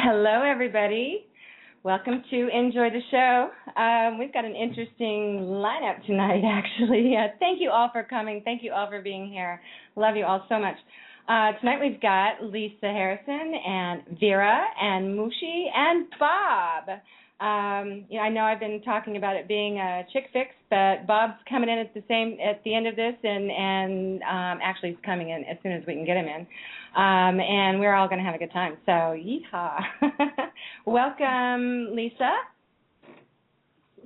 Hello, everybody. Welcome to Enjoy the Show. We've got an interesting lineup tonight, actually. Thank you all for coming. Thank you all for being here. Love you all so much. Tonight we've got Lisa Harrison and Vera and Muxi and Bob. I know I've been talking about it being a chick fix, but Bob's coming in at the end of this, and actually he's coming in as soon as we can get him in. And we're all going to have a good time. So, yeehaw. Welcome, Lisa.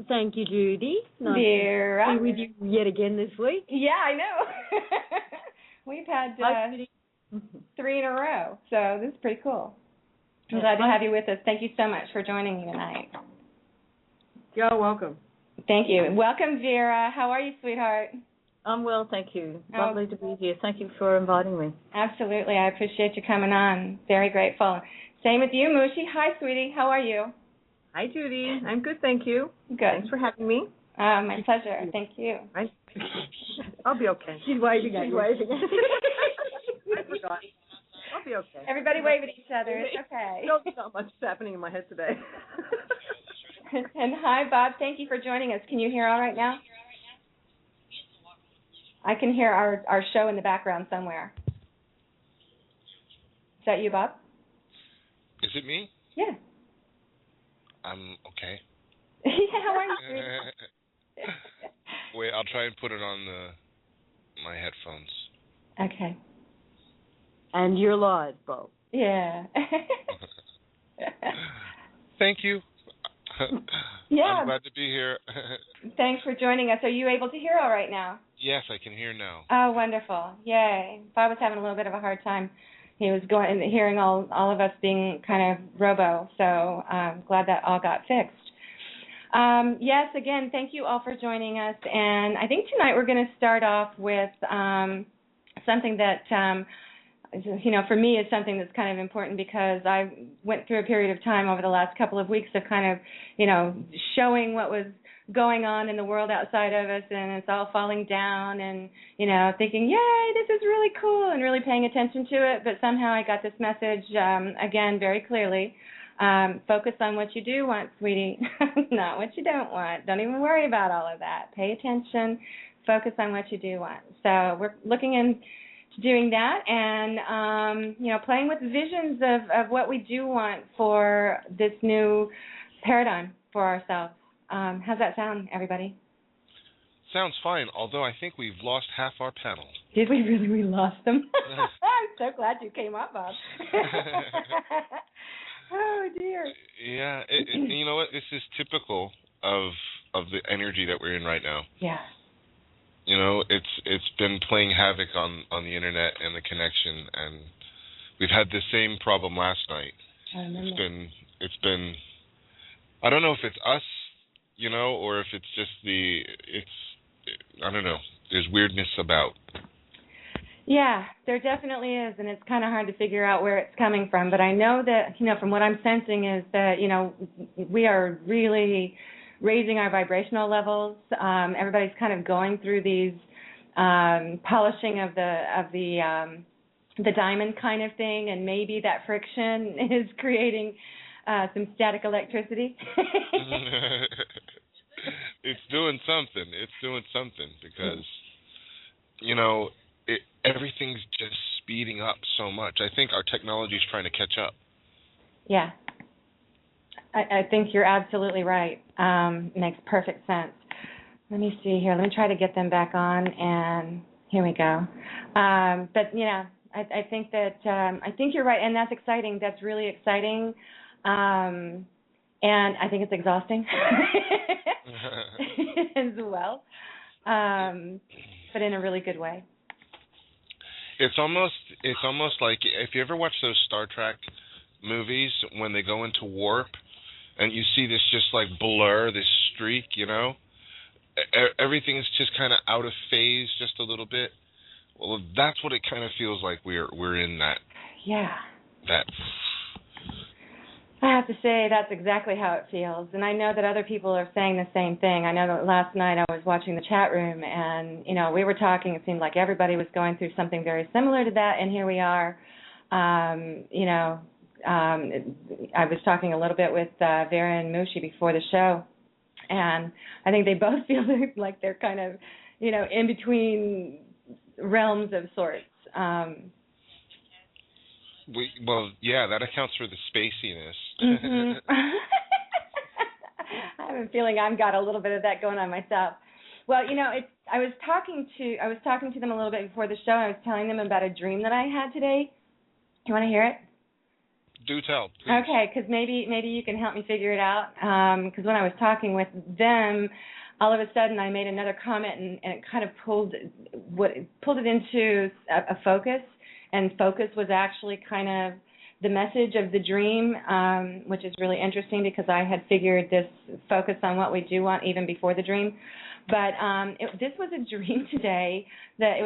Thank you, Judy. Nice Vera. to be with you yet again this week. Yeah, I know. We've had 3 in a row, so this is pretty cool. I'm glad to have you with us. Thank you so much for joining me tonight. You're welcome. Thank you. Welcome, Vera. How are you, sweetheart? I'm well, thank you. Lovely to be here. Thank you for inviting me. Absolutely. I appreciate you coming on. Very grateful. Same with you, Muxi. Hi, sweetie. How are you? Hi, Judy. I'm good, thank you. Good. Thanks for having me. My pleasure. Thank you. I'll be okay. She's waving at you. I forgot. I'll be okay. Everybody wave at each other. It's okay. Not much is happening in my head today. And hi, Bob. Thank you for joining us. Can you hear all right now? I can hear our show in the background somewhere. Is that you, Bob? Is it me? Yeah. I'm okay. Yeah, how are you? Wait, I'll try and put it on my headphones. Okay. And you're live, Bob. Yeah. Thank you. Yeah. I'm glad to be here. Thanks for joining us. Are you able to hear all right now? Yes, I can hear now. Oh, wonderful. Yay. Bob was having a little bit of a hard time. He was hearing all of us being kind of robo, so I'm glad that all got fixed. Yes, again, thank you all for joining us. And I think tonight we're going to start off with something that, for me is something that's kind of important because I went through a period of time over the last couple of weeks of kind of, showing what was going on in the world outside of us, and it's all falling down, and, thinking, yay, this is really cool, and really paying attention to it. But somehow I got this message, again, very clearly. Focus on what you do want, sweetie, not what you don't want. Don't even worry about all of that. Pay attention. Focus on what you do want. So we're looking into doing that and, playing with visions of what we do want for this new paradigm for ourselves. How's that sound, everybody? Sounds fine, although I think we've lost half our panel. Did we really? We lost them? I'm so glad you came up, Bob. Oh, dear. Yeah, you know what? This is typical of the energy that we're in right now. Yeah. It's been playing havoc on the internet and the connection, and we've had the same problem last night. I remember. It's been I don't know if it's us, or if it's just I don't know. There's weirdness about. Yeah, there definitely is, and it's kind of hard to figure out where it's coming from. But I know that, from what I'm sensing is that, we are really raising our vibrational levels. Everybody's kind of going through these polishing of the diamond kind of thing, and maybe that friction is creating some static electricity. It's doing something because, everything's just speeding up so much. I think our technology is trying to catch up. Yeah. I think you're absolutely right. Makes perfect sense. Let me see here. Let me try to get them back on, and here we go. But, I think that I think you're right, and that's exciting. That's really exciting. And I think it's exhausting as well, but in a really good way. It's almost like if you ever watch those Star Trek movies when they go into warp and you see this just like blur, this streak, everything's just kind of out of phase just a little bit. Well, that's what it kind of feels like we're in that. Yeah. That. I have to say that's exactly how it feels, and I know that other people are saying the same thing. I know that last night I was watching the chat room, and we were talking. It seemed like everybody was going through something very similar to that, and here we are, I was talking a little bit with Vera and Muxi before the show, and I think they both feel like they're kind of, in between realms of sorts. That accounts for the spaciness. Mm-hmm. I have a feeling I've got a little bit of that going on myself. Well, I was talking to them a little bit before the show. I was telling them about a dream that I had today. You want to hear it? Do tell, please. Okay, because maybe you can help me figure it out. Because when I was talking with them, all of a sudden I made another comment, and it kind of pulled it into a focus, and focus was actually kind of the message of the dream, which is really interesting because I had figured this focus on what we do want even before the dream. But this was a dream today that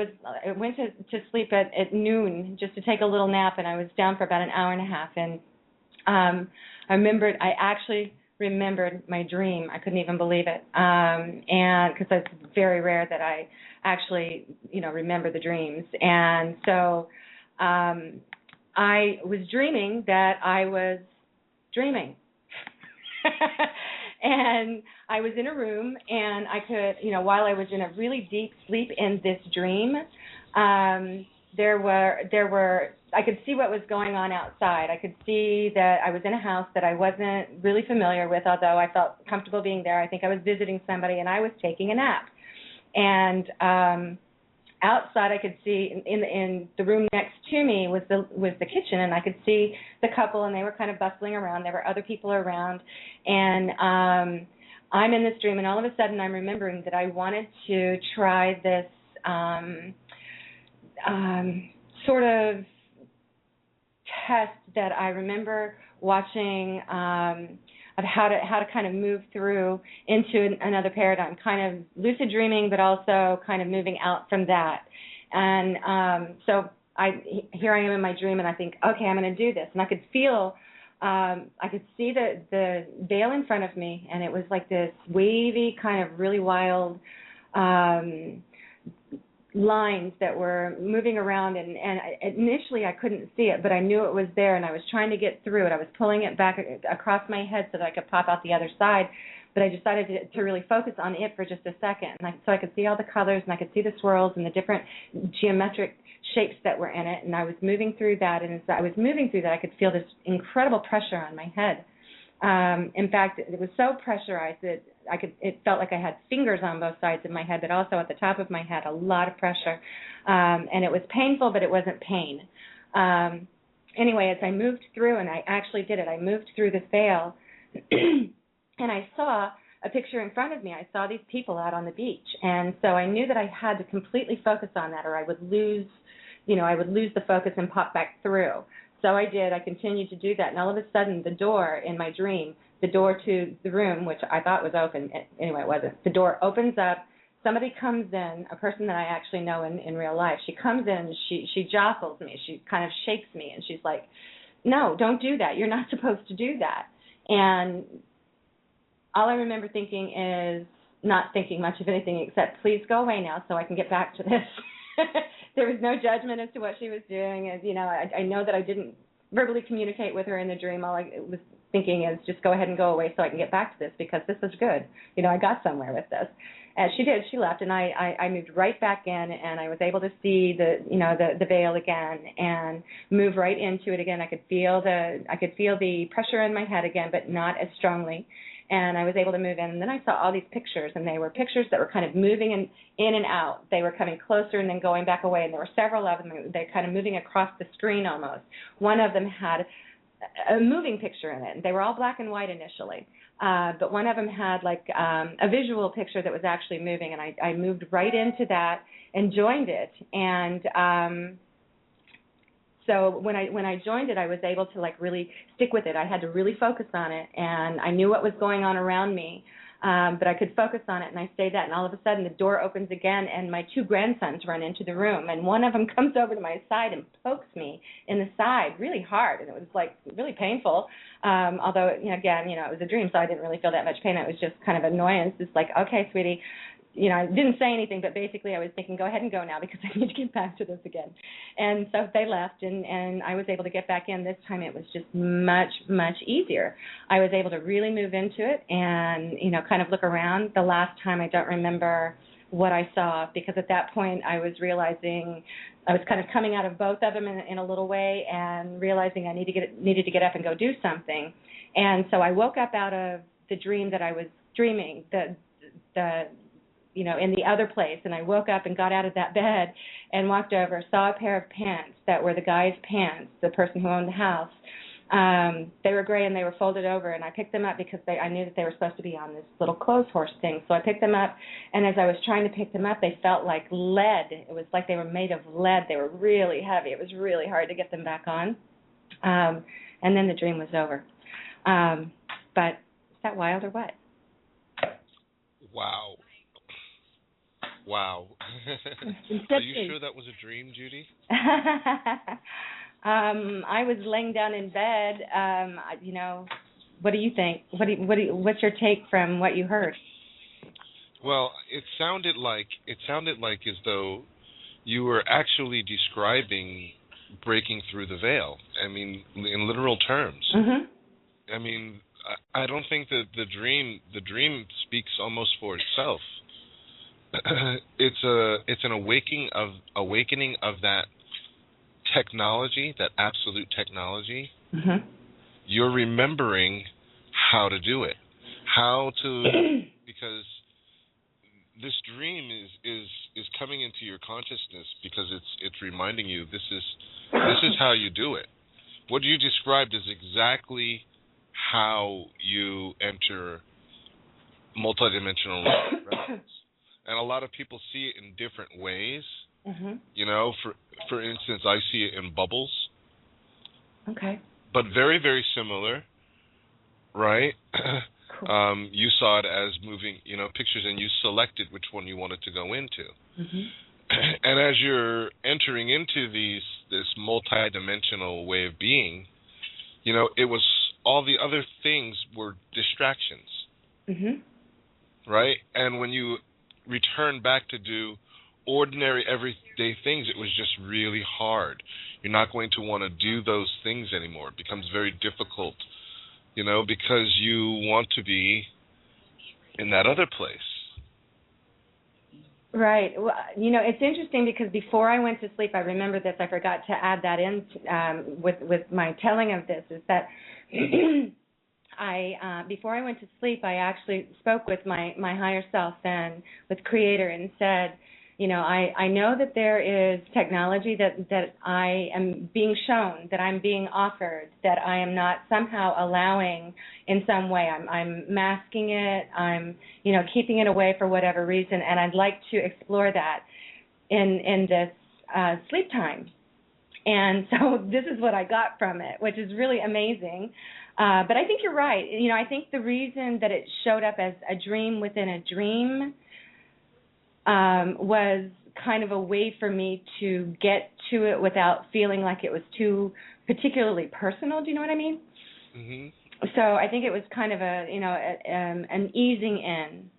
I went to sleep at noon just to take a little nap, and I was down for about an hour and a half. And I actually remembered my dream. I couldn't even believe it, and because it's very rare that I actually, remember the dreams. And so I was dreaming that I was dreaming. And I was in a room, and I could, while I was in a really deep sleep in this dream, I could see what was going on outside. I could see that I was in a house that I wasn't really familiar with, although I felt comfortable being there. I think I was visiting somebody, and I was taking a nap. And outside, I could see in the room next to me was the kitchen, and I could see the couple, and they were kind of bustling around. There were other people around, and I'm in this dream, and all of a sudden I'm remembering that I wanted to try this sort of test that I remember watching of how to kind of move through into another paradigm, kind of lucid dreaming, but also kind of moving out from that. And so here I am in my dream, and I think, okay, I'm going to do this. And I could feel, I could see the veil in front of me, and it was like this wavy, kind of really wild lines that were moving around, and initially I couldn't see it, but I knew it was there, and I was trying to get through it. I was pulling it back across my head so that I could pop out the other side, but I decided to really focus on it for just a second, so I could see all the colors, and I could see the swirls and the different geometric shapes that were in it, and I was moving through that, and as I was moving through that, I could feel this incredible pressure on my head. In fact, it was so pressurized that it felt like I had fingers on both sides of my head, but also at the top of my head, a lot of pressure. And it was painful, but it wasn't pain. Anyway, as I moved through, and I actually did it, I moved through this veil, and I saw a picture in front of me. I saw these people out on the beach. And so I knew that I had to completely focus on that, or I would lose the focus and pop back through. So I did. I continued to do that, and all of a sudden, the door in my dream, the door to the room, which I thought was open, anyway, it wasn't. The door opens up. Somebody comes in, a person that I actually know in real life. She comes in. She jostles me. She kind of shakes me, and she's like, "No, don't do that. You're not supposed to do that." And all I remember thinking is not thinking much of anything except, "Please go away now, so I can get back to this." There was no judgment as to what she was doing. As I know that I didn't verbally communicate with her in the dream. All I was thinking is, just go ahead and go away so I can get back to this, because this is good. I got somewhere with this. And she did. She left, and I moved right back in, and I was able to see the veil again and move right into it again. I could feel the pressure in my head again, but not as strongly. And I was able to move in. And then I saw all these pictures, and they were pictures that were kind of moving in and out. They were coming closer and then going back away, and there were several of them. They're kind of moving across the screen almost. One of them had a moving picture in it. They were all black and white initially, but one of them had like a visual picture that was actually moving, and I moved right into that and joined it. And so when I joined it, I was able to really stick with it. I had to really focus on it, and I knew what was going on around me, but I could focus on it, and I stayed that. And all of a sudden, the door opens again, and my two grandsons run into the room, and one of them comes over to my side and pokes me in the side really hard, and it was really painful. Although again, it was a dream, so I didn't really feel that much pain. It was just kind of annoyance. It's like, okay, sweetie, I didn't say anything, but basically I was thinking, go ahead and go now because I need to get back to this again. And so they left, and I was able to get back in. This time it was just much, much easier. I was able to really move into it and, kind of look around. The last time I don't remember what I saw, because at that point I was realizing I was kind of coming out of both of them in a little way and realizing I needed to get up and go do something. And so I woke up out of the dream that I was dreaming, in the other place, and I woke up and got out of that bed and walked over, saw a pair of pants that were the guy's pants, the person who owned the house. They were gray and they were folded over, and I picked them up because I knew that they were supposed to be on this little clothes horse thing. So I picked them up, and as I was trying to pick them up, they felt like lead. It was like they were made of lead. They were really heavy. It was really hard to get them back on. And then the dream was over. But is that wild or what? Wow. Wow. Are you sure that was a dream, Judy? I was laying down in bed. What do you think? What's your take from what you heard? Well, it sounded like as though you were actually describing breaking through the veil. I mean, in literal terms. Mm-hmm. I mean, I don't think that the dream speaks almost for itself. It's an awakening of that technology, that absolute technology. Mm-hmm. You're remembering how to do it, because this dream is coming into your consciousness because it's reminding you this is how you do it. What you described is exactly how you enter multidimensional realms. And a lot of people see it in different ways. Mm-hmm. For instance, I see it in bubbles. Okay. But very, very similar, right? Cool. You saw it as moving, pictures, and you selected which one you wanted to go into. Mm-hmm. And as you're entering into this multi-dimensional way of being, it was all the other things were distractions, mm-hmm. right? And when you return back to do ordinary, everyday things, it was just really hard. You're not going to want to do those things anymore. It becomes very difficult, because you want to be in that other place. Right. Well, it's interesting because before I went to sleep, I remember this. I forgot to add that in with my telling of this. Is that before I went to sleep, I actually spoke with my higher self and with Creator and said, I know that there is technology that I am being shown, that I'm being offered, that I am not somehow allowing in some way. I'm masking it. I'm, keeping it away for whatever reason, and I'd like to explore that in this sleep time. And so this is what I got from it, which is really amazing. But I think you're right. I think the reason that it showed up as a dream within a dream was kind of a way for me to get to it without feeling like it was too particularly personal. Do you know what I mean? Mm-hmm. So I think it was kind of an easing in.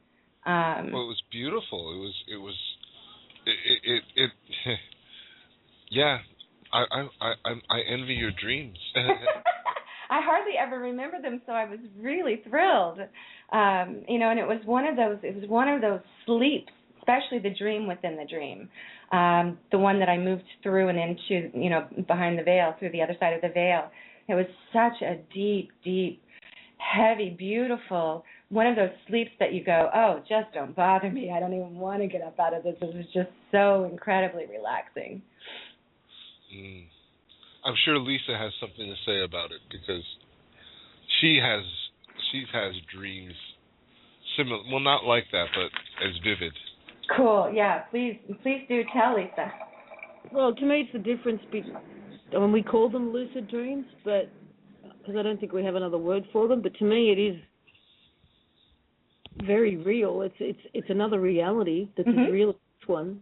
Well, it was beautiful. It yeah. I envy your dreams. I hardly ever remember them, so I was really thrilled. And it was one of those sleeps, especially the dream within the dream, the one that I moved through and into, behind the veil, through the other side of the veil. It was such a deep, deep, heavy, beautiful, one of those sleeps that you go, oh, just don't bother me. I don't even want to get up out of this. It was just so incredibly relaxing. I'm sure Lisa has something to say about it because she has dreams similar, well, not like that, but as vivid. Cool. Yeah. Please do tell Lisa. Well, to me, it's the difference when we call them lucid dreams, but because I don't think we have another word for them. But to me, it is very real. It's another reality that's as real as this one,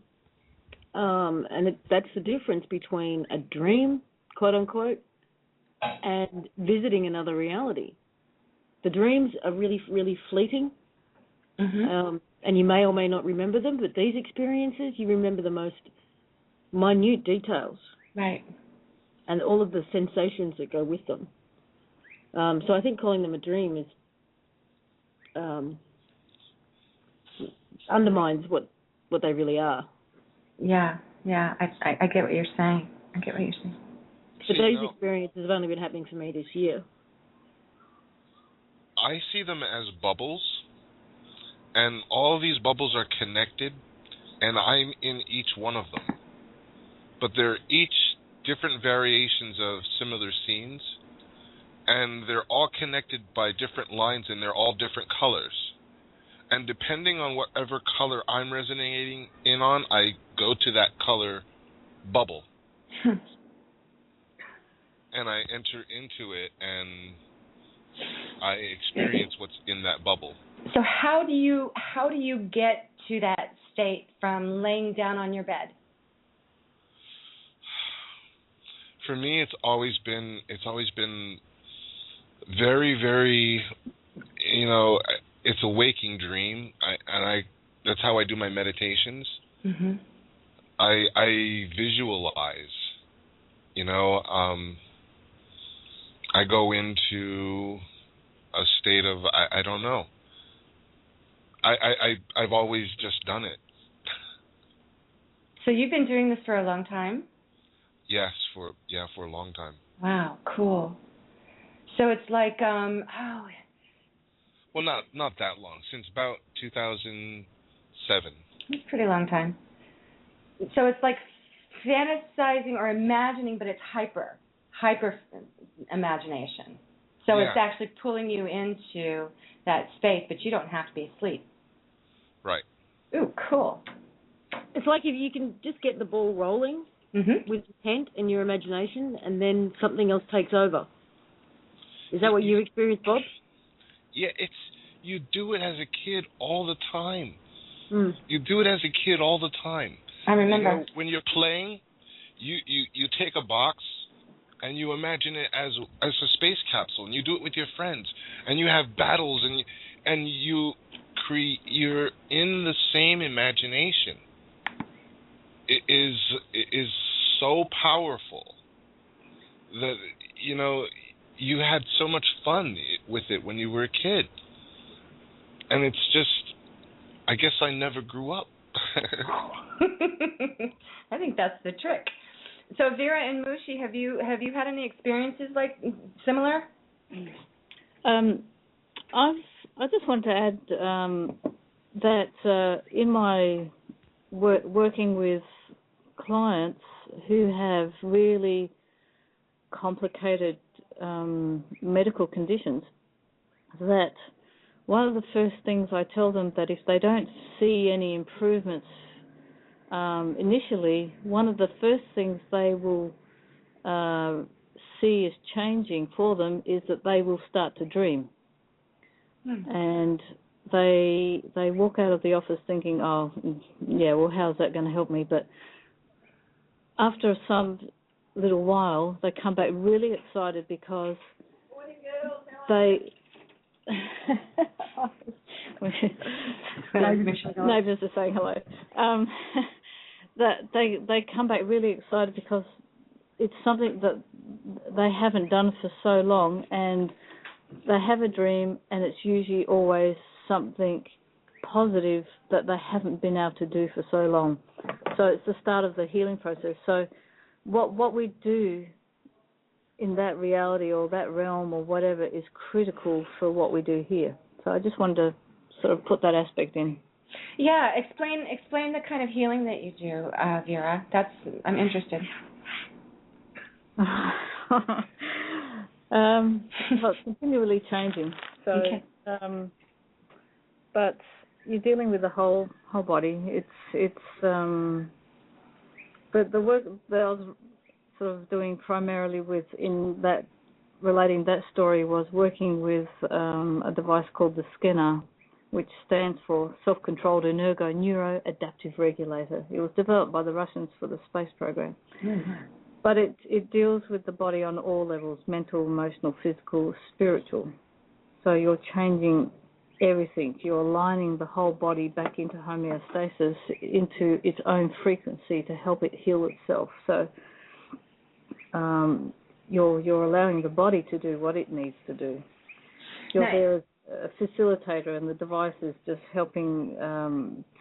and that's the difference between a dream, quote unquote, and visiting another reality. The dreams are really, really fleeting, And you may or may not remember them, but these experiences, you remember the most minute details. Right. And all of the sensations that go with them. So I think calling them a dream is undermines what they really are. Yeah, I get what you're saying. But these experiences have only been happening for me this year. I see them as bubbles, and all these bubbles are connected, and I'm in each one of them. But they're each different variations of similar scenes, and they're all connected by different lines, and they're all different colors. And depending on whatever color I'm resonating in on, I go to that color bubble. And I enter into it, and I experience what's in that bubble. So how do you get to that state from laying down on your bed? For me, it's always been very, very, it's a waking dream. That's how I do my meditations. Mm-hmm. I visualize, I go into a state of, I don't know. I've always just done it. So you've been doing this for a long time? Yes, for a long time. Wow, cool. So it's like, well, not that long, since about 2007. That's a pretty long time. So it's like fantasizing or imagining, but it's hyper imagination. So It's actually pulling you into that space, but you don't have to be asleep. Right. Ooh, cool. It's like if you can just get the ball rolling with intent in your imagination, and then something else takes over. Is that what you experienced, Bob? Yeah, you do it as a kid all the time. You do it as a kid all the time. I remember. When you're playing, you take a box and you imagine it as a space capsule, and you do it with your friends, and you have battles, and you're in the same imagination. It is so powerful that you had so much fun with it when you were a kid, and it's just, I guess I never grew up. I think that's the trick. So Vera and Muxi, have you had any experiences like similar? I just want to add that in my working with clients who have really complicated medical conditions, that one of the first things I tell them that if they don't see any improvements initially, one of the first things they will see as changing for them is that they will start to dream. And they walk out of the office thinking, oh, yeah, well, how's that going to help me? But after some little while, they come back really excited because they... Neighbours are saying hello. That they come back really excited because it's something that they haven't done for so long, and they have a dream, and it's usually always something positive that they haven't been able to do for so long. So it's the start of the healing process. So what we do in that reality or that realm or whatever is critical for what we do here. So I just wanted to sort of put that aspect in. Yeah, explain the kind of healing that you do, Vera. I'm interested. Well, it's continually changing. So, okay. But you're dealing with the whole body. It's but the work that I was sort of doing primarily relating that story was working with a device called the Scanner, which stands for Self-Controlled Energo Neuroadaptive Regulator. It was developed by the Russians for the space program. Mm-hmm. But it deals with the body on all levels, mental, emotional, physical, spiritual. So you're changing everything. You're aligning the whole body back into homeostasis, into its own frequency to help it heal itself. So you're allowing the body to do what it needs to do. You're Nice. there as a facilitator, and the device is just helping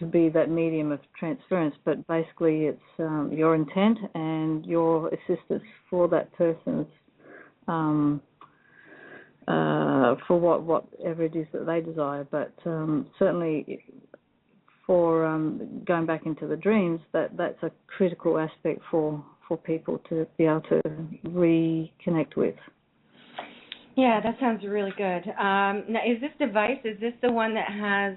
to be that medium of transference. But basically, it's your intent and your assistance for that person's for whatever it is that they desire. But certainly, for going back into the dreams, that's a critical aspect for people to be able to reconnect with. Yeah, that sounds really good. Now, is this device, is this the one that has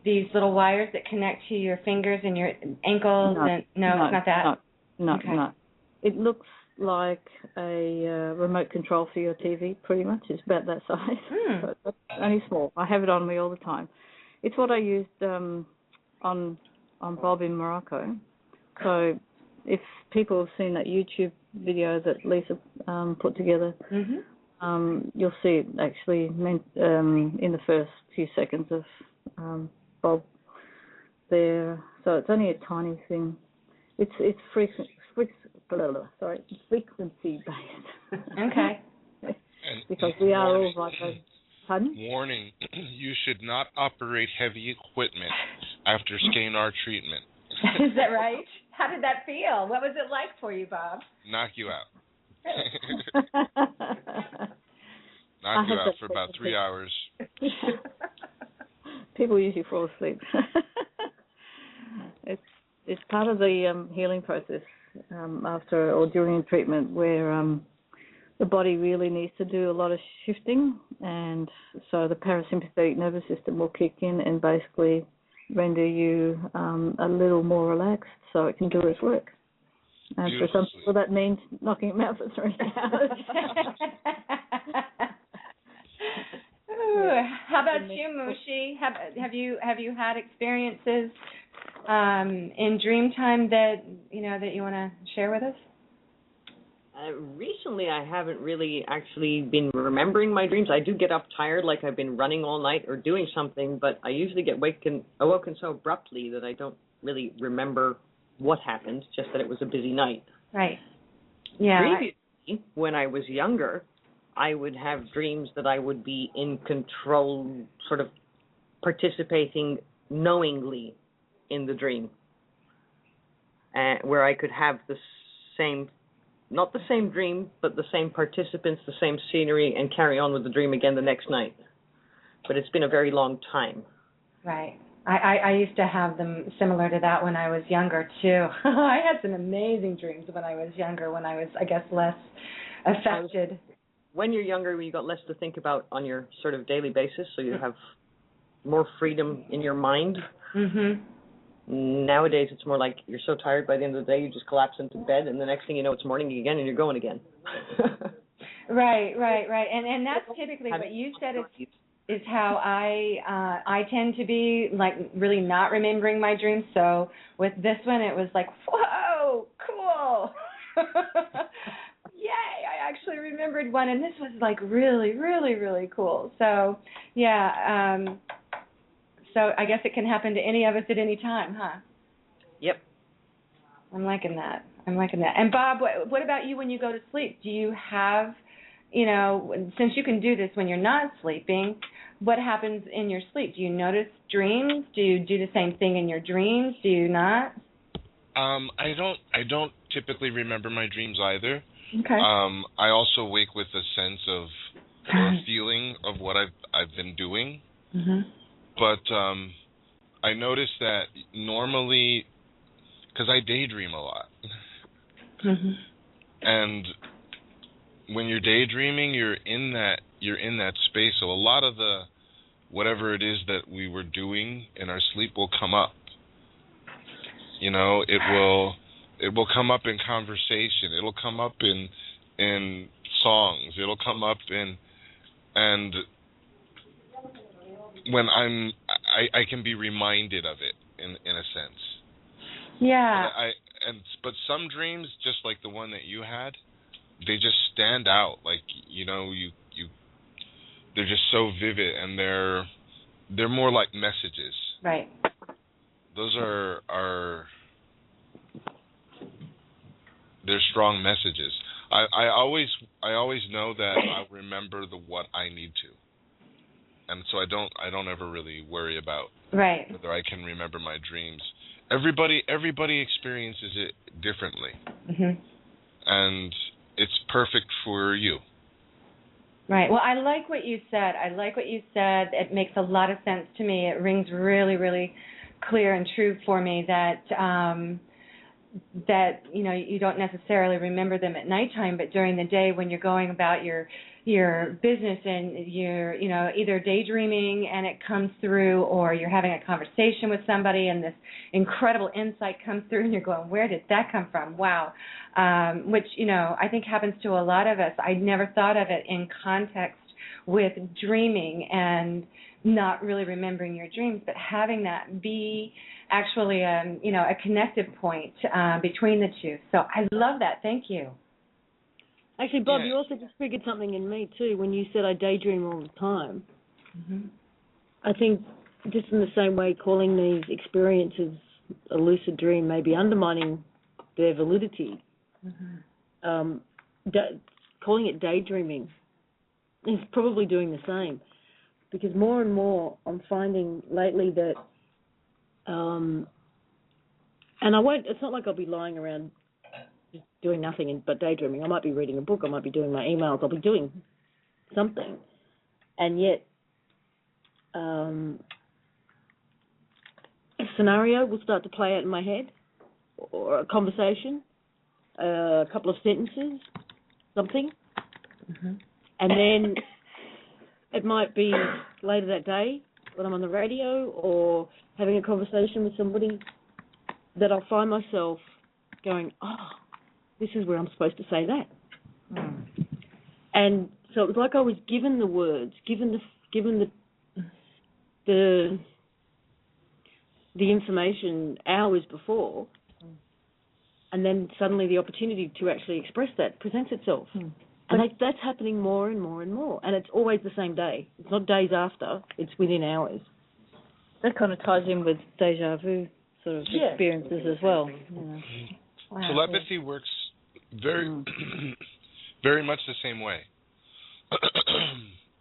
these little wires that connect to your fingers and your ankles? No, It's not that? No. It looks like a remote control for your TV, pretty much. It's about that size, but it's only small. I have it on me all the time. It's what I used on Bob in Morocco. So if people have seen that YouTube video that Lisa put together, you'll see it actually in the first few seconds of Bob there. So it's only a tiny thing. It's frequency based. Okay. Because we are all like a pardon? Warning: you should not operate heavy equipment after scalar treatment. Is that right? How did that feel? What was it like for you, Bob? Knock you out. Knock you out for about 3 hours. People usually fall asleep. It's part of the healing process after or during treatment, where the body really needs to do a lot of shifting, and so the parasympathetic nervous system will kick in and basically render you a little more relaxed so it can do its work. And for some people that means knocking them out for 3 hours. How about you, Muxi? Have you had experiences in dream time that you want to share with us? Recently, I haven't really actually been remembering my dreams. I do get up tired, like I've been running all night or doing something, but I usually get awoken so abruptly that I don't really remember what happened, just that it was a busy night. Right. Yeah. Previously, when I was younger, I would have dreams that I would be in control, sort of participating knowingly in the dream, where I could have the same, not the same dream, but the same participants, the same scenery, and carry on with the dream again the next night. But it's been a very long time. Right. I used to have them similar to that when I was younger, too. I had some amazing dreams when I was younger, when I was, I guess, less affected. When you're younger, you got less to think about on your sort of daily basis, so you have more freedom in your mind. Mm-hmm. Nowadays, it's more like you're so tired by the end of the day, you just collapse into bed, and the next thing you know, it's morning again, and you're going again. Right. And that's typically what you said is how I tend to be, like, really not remembering my dreams. So with this one, it was like, whoa, cool. Yay, I actually remembered one, and this was, like, really, really, really cool. So, yeah, so I guess it can happen to any of us at any time, huh? Yep. I'm liking that. And Bob, what about you when you go to sleep? Do you have, since you can do this when you're not sleeping, what happens in your sleep? Do you notice dreams? Do you do the same thing in your dreams? Do you not? I don't typically remember my dreams either. Okay. I also wake with a sense of or a feeling of what I've been doing. Mm-hmm. But I notice that normally, because I daydream a lot, and when you're daydreaming, you're in that space. So a lot of the whatever it is that we were doing in our sleep will come up. It will come up in conversation. It'll come up in songs. It'll come up and when I can be reminded of it in a sense. Yeah. But some dreams, just like the one that you had, they just stand out. Like they're just so vivid, and they're more like messages. Right. Those are they're strong messages. I always know that I remember what I need to, and so I don't ever really worry about whether I can remember my dreams. Everybody experiences it differently, and it's perfect for you. Right. Well, I like what you said. It makes a lot of sense to me. It rings really, really clear and true for me that you don't necessarily remember them at nighttime, but during the day when you're going about your business and you're either daydreaming and it comes through, or you're having a conversation with somebody and this incredible insight comes through and you're going, where did that come from? Wow. Which I think happens to a lot of us. I never thought of it in context with dreaming and not really remembering your dreams, but having that be actually a connective point between the two. So I love that. Thank you. Actually, Bob, you also just triggered something in me too when you said I daydream all the time. I think just in the same way calling these experiences a lucid dream may be undermining their validity. Calling it daydreaming is probably doing the same, because more and more I'm finding lately that, and I won't. It's not like I'll be lying around just doing nothing but daydreaming. I might be reading a book. I might be doing my emails. I'll be doing something, and yet a scenario will start to play out in my head, or a conversation, a couple of sentences, something, and then it might be later that day when I'm on the radio or having a conversation with somebody that I'll find myself going, oh, this is where I'm supposed to say that. And so it was like I was given the words, given the information hours before, and then suddenly the opportunity to actually express that presents itself. And that's happening more and more and more. And it's always the same day. It's not days after. It's within hours. That kind of ties in with deja vu sort of experiences as well. Wow. Telepathy works very, very much the same way.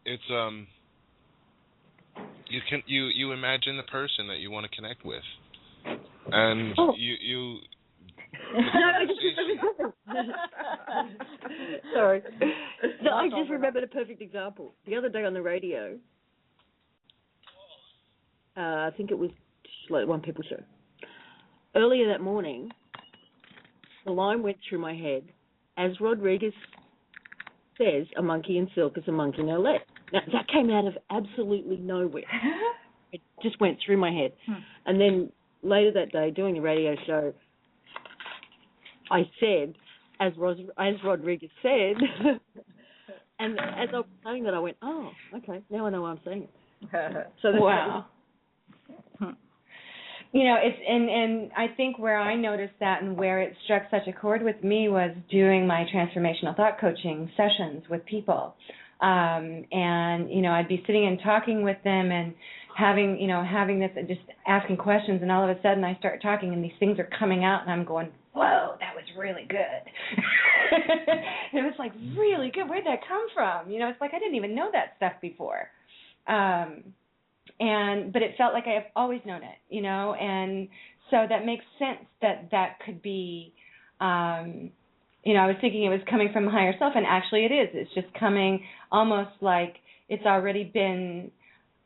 It's you imagine the person that you want to connect with, and you. Sorry. No, I just remembered a perfect example. The other day on the radio, I think it was like One People Show. Earlier that morning, the line went through my head, as Rodriguez says, a monkey in silk is a monkey no less. Now, that came out of absolutely nowhere. It just went through my head. And then later that day, doing the radio show, I said, as Rodriguez said, and as I was saying that, I went, oh, okay, now I know why I'm saying it. So wow. It's and I think where I noticed that and where it struck such a chord with me was doing my transformational thought coaching sessions with people. And, I'd be sitting and talking with them and having this, just asking questions, and all of a sudden I start talking and these things are coming out and I'm going, whoa, that was really good. It was like really good. Where'd that come from? It's like I didn't even know that stuff before. But it felt like I have always known it, and so that makes sense that could be, I was thinking it was coming from higher self, and actually it is. It's just coming almost like it's already been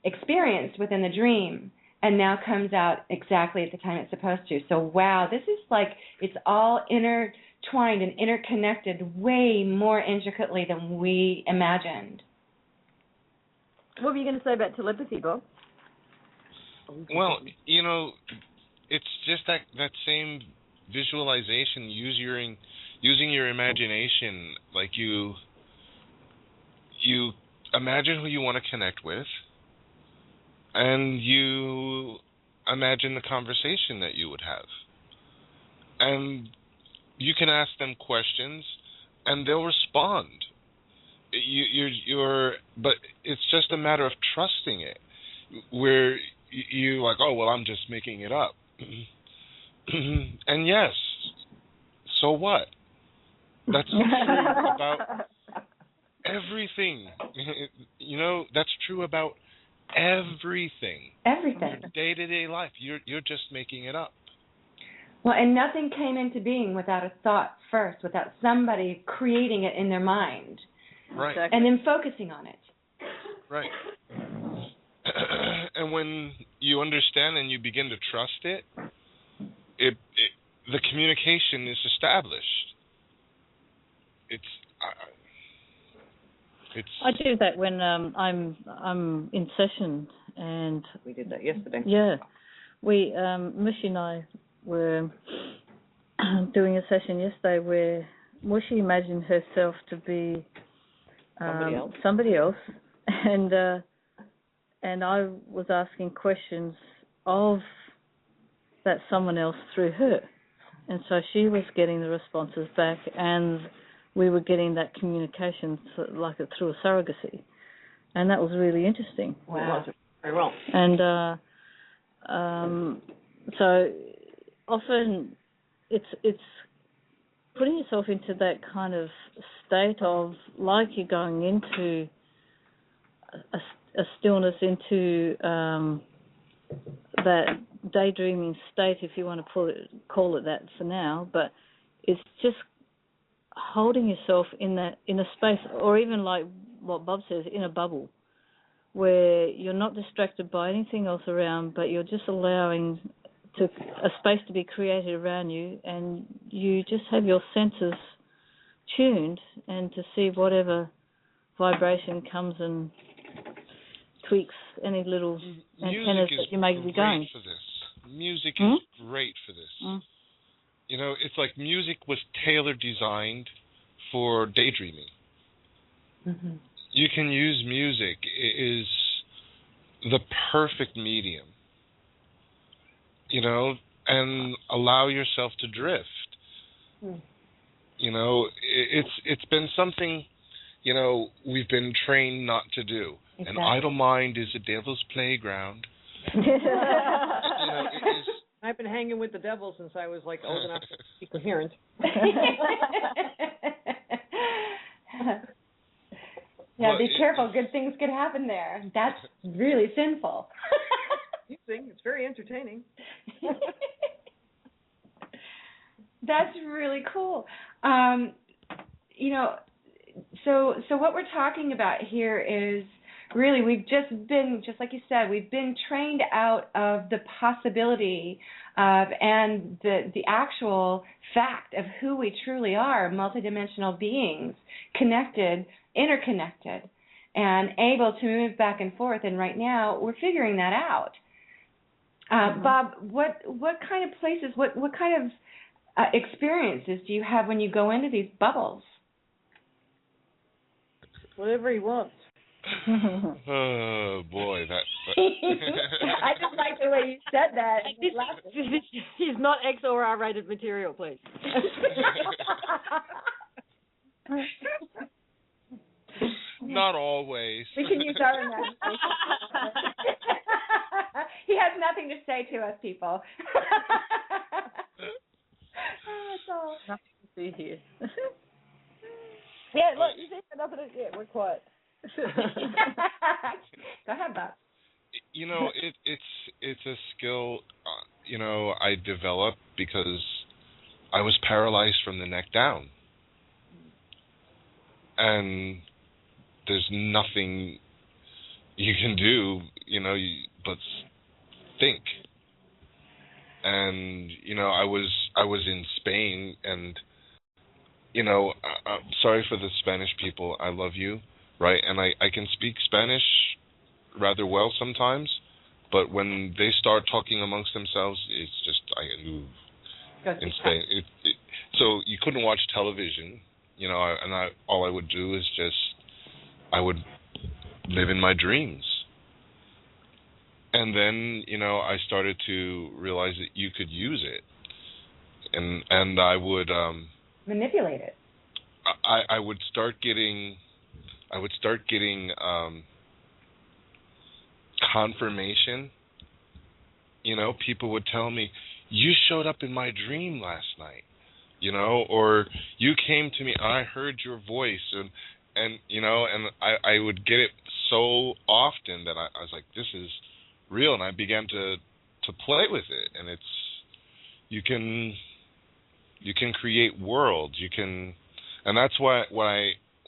experienced within the dream and now comes out exactly at the time it's supposed to. So, wow, this is like it's all intertwined and interconnected way more intricately than we imagined. What were you going to say about telepathy, Bob? Well, it's just that same visualization, using your imagination. Like you imagine who you want to connect with, and you imagine the conversation that you would have. And you can ask them questions, and they'll respond. but it's just a matter of trusting it. Where you like, oh well, I'm just making it up, and yes, so what? That's true about everything. That's true about everything. Everything. Day-to-day life, you're just making it up. Well, and nothing came into being without a thought first, without somebody creating it in their mind. Right. Exactly. And then focusing on it. Right. And when you understand and you begin to trust it, the communication is established. I do that when I'm in session, and We did that yesterday. yeah, we Muxi and I were doing a session yesterday where Muxi imagined herself to be somebody else, and I was asking questions of that someone else through her, and so she was getting the responses back, and we were getting that communication like through a surrogacy, and that was really interesting. Wow. Very well. And so often it's putting yourself into that kind of state of like you're going into a stillness, into that daydreaming state, if you want to call it that for now, but it's just holding yourself in a space, or even like what Bob says, in a bubble, where you're not distracted by anything else around, but you're just allowing a space to be created around you, and you just have your senses tuned and to see whatever vibration comes and tweaks any little antennas that you may be going. Music is great for this. It's like music was designed for daydreaming. Mm-hmm. You can use music. It is the perfect medium, and allow yourself to drift. It's been something, we've been trained not to do. Exactly. An idle mind is a devil's playground. I've been hanging with the devil since I was like old enough to be coherent. Yeah, be careful. Good things could happen there. That's really sinful. It's very entertaining. That's really cool. So what we're talking about here is really we've just been, just like you said, we've been trained out of the possibility of and the actual fact of who we truly are, multidimensional beings, connected, interconnected, and able to move back and forth. And right now we're figuring that out. Bob, what kind of places, what kind of experiences do you have when you go into these bubbles? Whatever he wants. Oh boy, that. I just like the way you said that. He's not X or R-rated material, please. Not always. We can use our imagination. He has nothing to say to us, people. That's all. Nothing to see here. Yeah, look, you think nothing to see. We're quiet. Go ahead, Bob. It's a skill, I developed because I was paralyzed from the neck down. And there's nothing you can do, but think. And, I was in Spain, and, I'm sorry for the Spanish people, I love you, right? And I can speak Spanish rather well sometimes, but when they start talking amongst themselves, it's just, in Spain. So you couldn't watch television, all I would do is I would live in my dreams. And then, I started to realize that you could use it. And I would... manipulate it. I would start getting I would start getting confirmation. You know, people would tell me, you showed up in my dream last night, you know, or you came to me, I heard your voice, and you know, and I would get it so often that I was like, this is real, and I began to play with it, and it's, you can create worlds, and that's why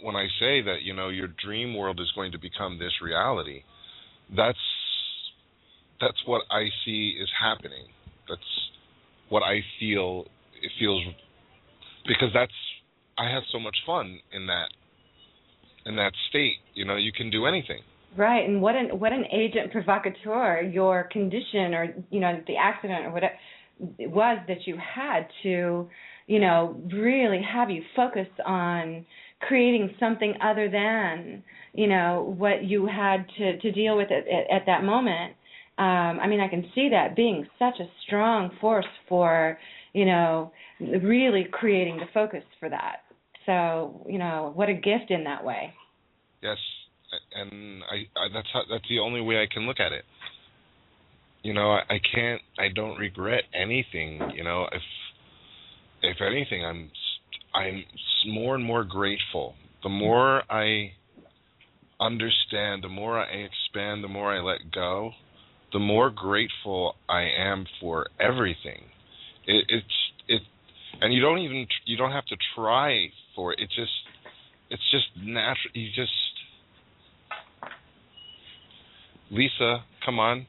when I say that, you know, your dream world is going to become this reality, that's what I see is happening. That's what I feel. It feels, because I have so much fun in that state. You know, you can do anything. Right, and what an agent provocateur your condition, or you know, the accident or whatever it was that you had to, you know, really have you focus on creating something other than, you know, what you had to deal with at that moment. I mean, I can see that being such a strong force for, you know, really creating the focus for that. So, you know, what a gift in that way. Yes, and that's the only way I can look at it. You know, I don't regret anything. You know, if anything, I'm more and more grateful. The more I understand, the more I expand, the more I let go, the more grateful I am for everything. And you don't have to try for it. It's just natural. Lisa, come on.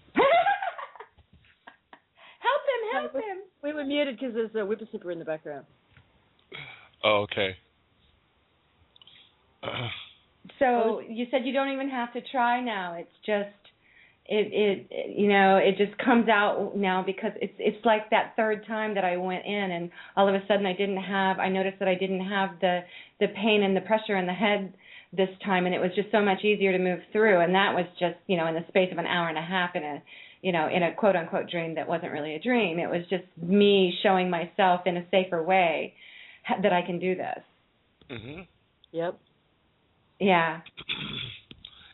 Help him. We were muted because there's a whippersnipper in the background. Oh, okay. So you said you don't even have to try now. It's just you know, it just comes out now, because it's like that third time that I went in, and all of a sudden I noticed that I didn't have the pain and the pressure in the head this time, and it was just so much easier to move through. And that was just, you know, in the space of an hour and a half in a quote unquote dream that wasn't really a dream. It was just me showing myself in a safer way that I can do this. Mhm. Yep. Yeah.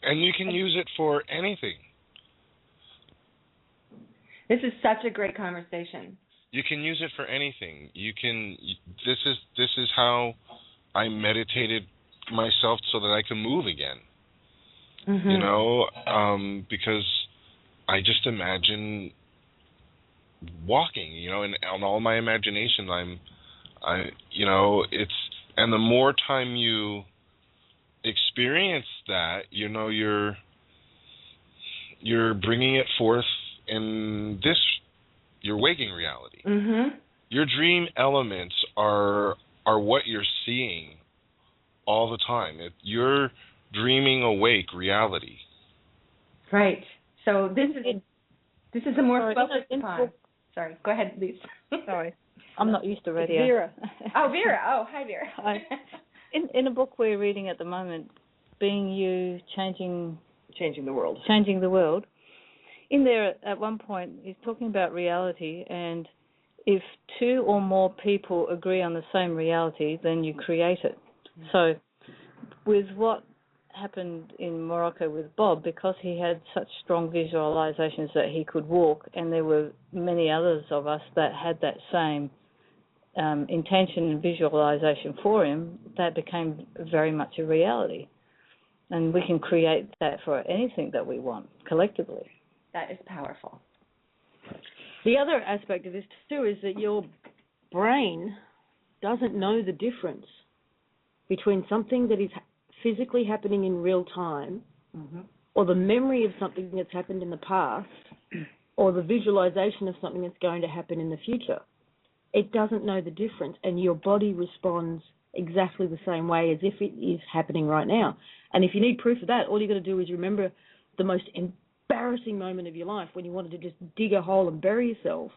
And you can use it for anything. This is such a great conversation. You can use it for anything. This is how I meditated myself so that I can move again. Mm-hmm. You know, because I just imagine walking, you know, and on all my imagination, you know, and the more time you experience that, you know, you're bringing it forth in your waking reality. Mm-hmm. Your dream elements are what you're seeing all the time. You're dreaming awake reality. Right. So this is a more focused upon. Sorry, go ahead, Lisa. Sorry, I'm not used to radio. Vera. Oh, Vera. Oh, hi, Vera. Hi. In a book we're reading at the moment, Being You, Changing the World. Changing the World. In there, at one point, he's talking about reality, and if two or more people agree on the same reality, then you create it. Mm-hmm. So with what happened in Morocco with Bob, because he had such strong visualizations that he could walk, and there were many others of us that had that same intention and visualization for him, that became very much a reality. And we can create that for anything that we want, collectively. That is powerful. The other aspect of this, too, is that your brain doesn't know the difference between something that is physically happening in real time, mm-hmm. or the memory of something that's happened in the past, or the visualization of something that's going to happen in the future. It doesn't know the difference, and your body responds exactly the same way as if it is happening right now. And if you need proof of that, all you've got to do is remember the most embarrassing moment of your life when you wanted to just dig a hole and bury yourself.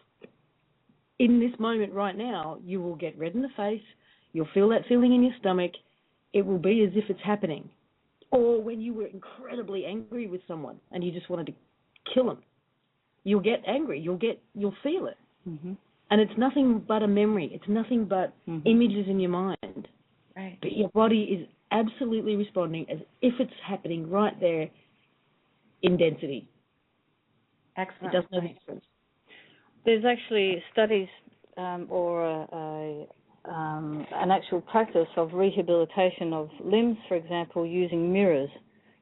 In this moment right now, you will get red in the face, you'll feel that feeling in your stomach, it will be as if it's happening. Or when you were incredibly angry with someone and you just wanted to kill them, you'll get angry, you'll feel it. Mm-hmm. And it's nothing but a memory, it's nothing but mm-hmm. images in your mind. Right. But your body is absolutely responding as if it's happening right there in density. Excellent. It doesn't make a difference. There's actually studies or an actual practice of rehabilitation of limbs, for example, using mirrors,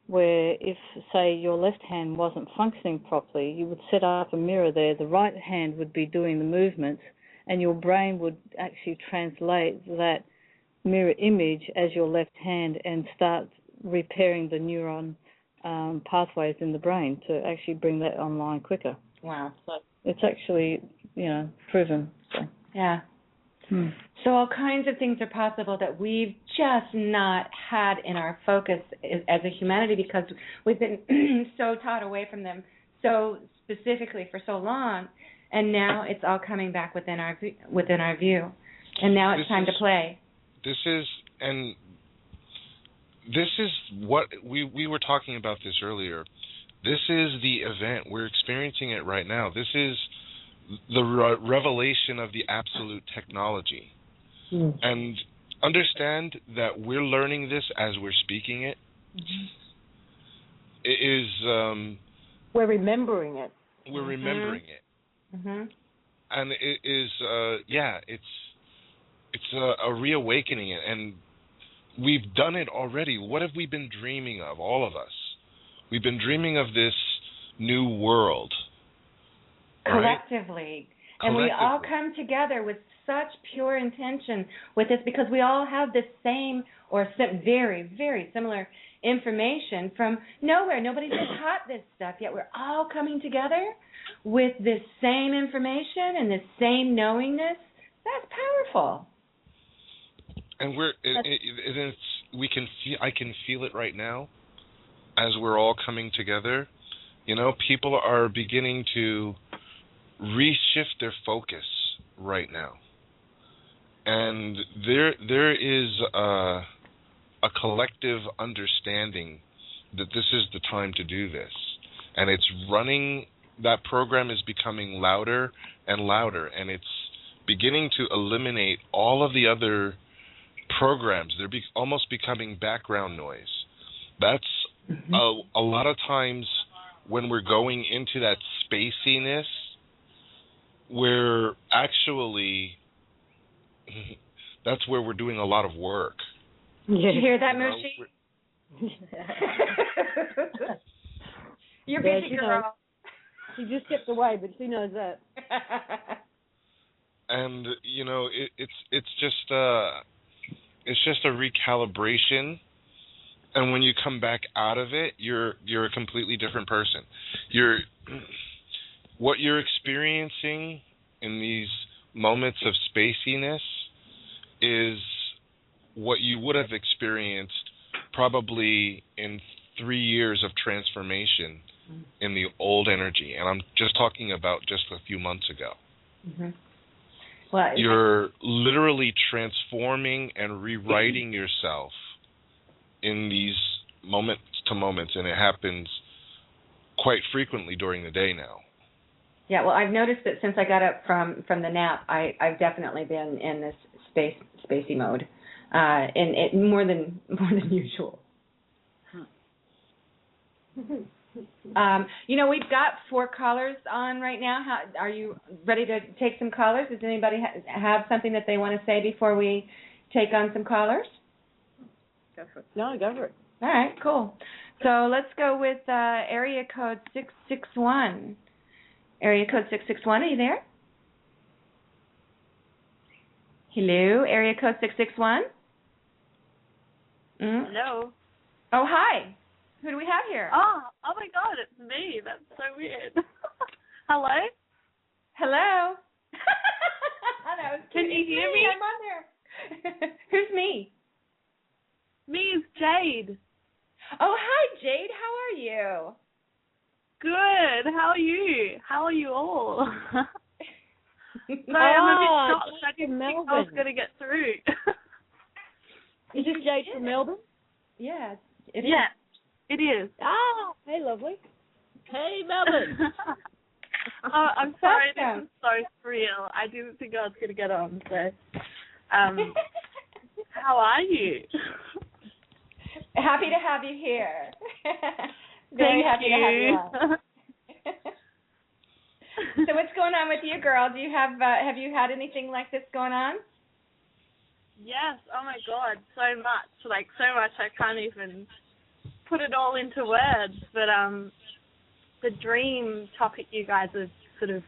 where if, say, your left hand wasn't functioning properly, you would set up a mirror there, the right hand would be doing the movements, and your brain would actually translate that mirror image as your left hand and start repairing the neuron pathways in the brain to actually bring that online quicker. Wow. So it's actually, proven. So. Yeah. So all kinds of things are possible that we've just not had in our focus as a humanity because we've been so taught away from them so specifically for so long, and now it's all coming back within our view, and now it's time to play. This is what we were talking about this earlier. This is the event. We're experiencing it right now. This is the revelation of the absolute technology. And understand that we're learning this as we're speaking it. It is... we're remembering it. We're remembering it. And it is, it's a reawakening. And we've done it already. What have we been dreaming of, all of us? We've been dreaming of this new world. Collectively. And we all come together with such pure intention with this because we all have the same or some very, very similar information from nowhere. Nobody's been taught this stuff yet. We're all coming together with this same information and this same knowingness. That's powerful. And I can feel it right now as we're all coming together. People are beginning to reshift their focus right now. And there is a collective understanding that this is the time to do this. And it's running, that program is becoming louder and louder, and it's beginning to eliminate all of the other programs. They're almost becoming background noise. That's a lot of times when we're going into that spaciness, we're actually, that's where we're doing a lot of work. Did you hear that, Muxi? You're busy, girl. She just stepped away, but she knows that. And it's just a recalibration. And when you come back out of it, you're a completely different person. What you're experiencing in these moments of spaciness is what you would have experienced probably in 3 years of transformation in the old energy. And I'm just talking about just a few months ago. Well, you're literally transforming and rewriting yourself in these moments to moments, and it happens quite frequently during the day now. Yeah, well, I've noticed that since I got up from the nap, I've definitely been in this spacey mode, and it more than usual. We've got 4 callers on right now. Are you ready to take some callers? Does anybody have something that they want to say before we take on some callers? Go for it. No, go for it. All right, cool. So let's go with area code 661. Area code 661, are you there? Hello, area code 661? Hello. Oh, hi. Who do we have here? Oh my God, it's me. That's so weird. Hello? Hello? Can you hear me? I'm on there. Who's me? Me is Jade. Oh, hi, Jade. How are you? Good. How are you? How are you all? Sorry, I'm a bit shocked. I didn't think I was going to get through. Is this Jade from Melbourne? Yeah. It is. Oh, hey, lovely. Hey, Melbourne. I'm sorry, this is so surreal. I didn't think I was going to get on, so... how are you? Happy to have you here. Very happy to have you on. So what's going on with you, girl? Do you have you had anything like this going on? Yes. Oh my God, so much. Like so much, I can't even put it all into words. But the dream topic you guys have sort of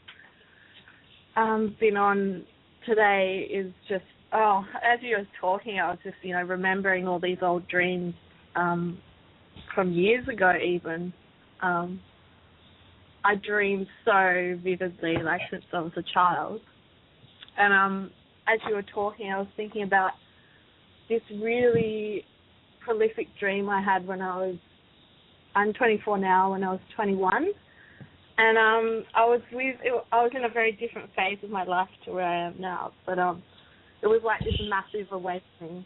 been on today is just, as you were talking, I was just, remembering all these old dreams from years ago even. I dreamed so vividly, like since I was a child. And as you were talking, I was thinking about this really prolific dream I had when I'm 24 now, when I was 21. And I was in a very different phase of my life to where I am now. But it was like this massive awakening.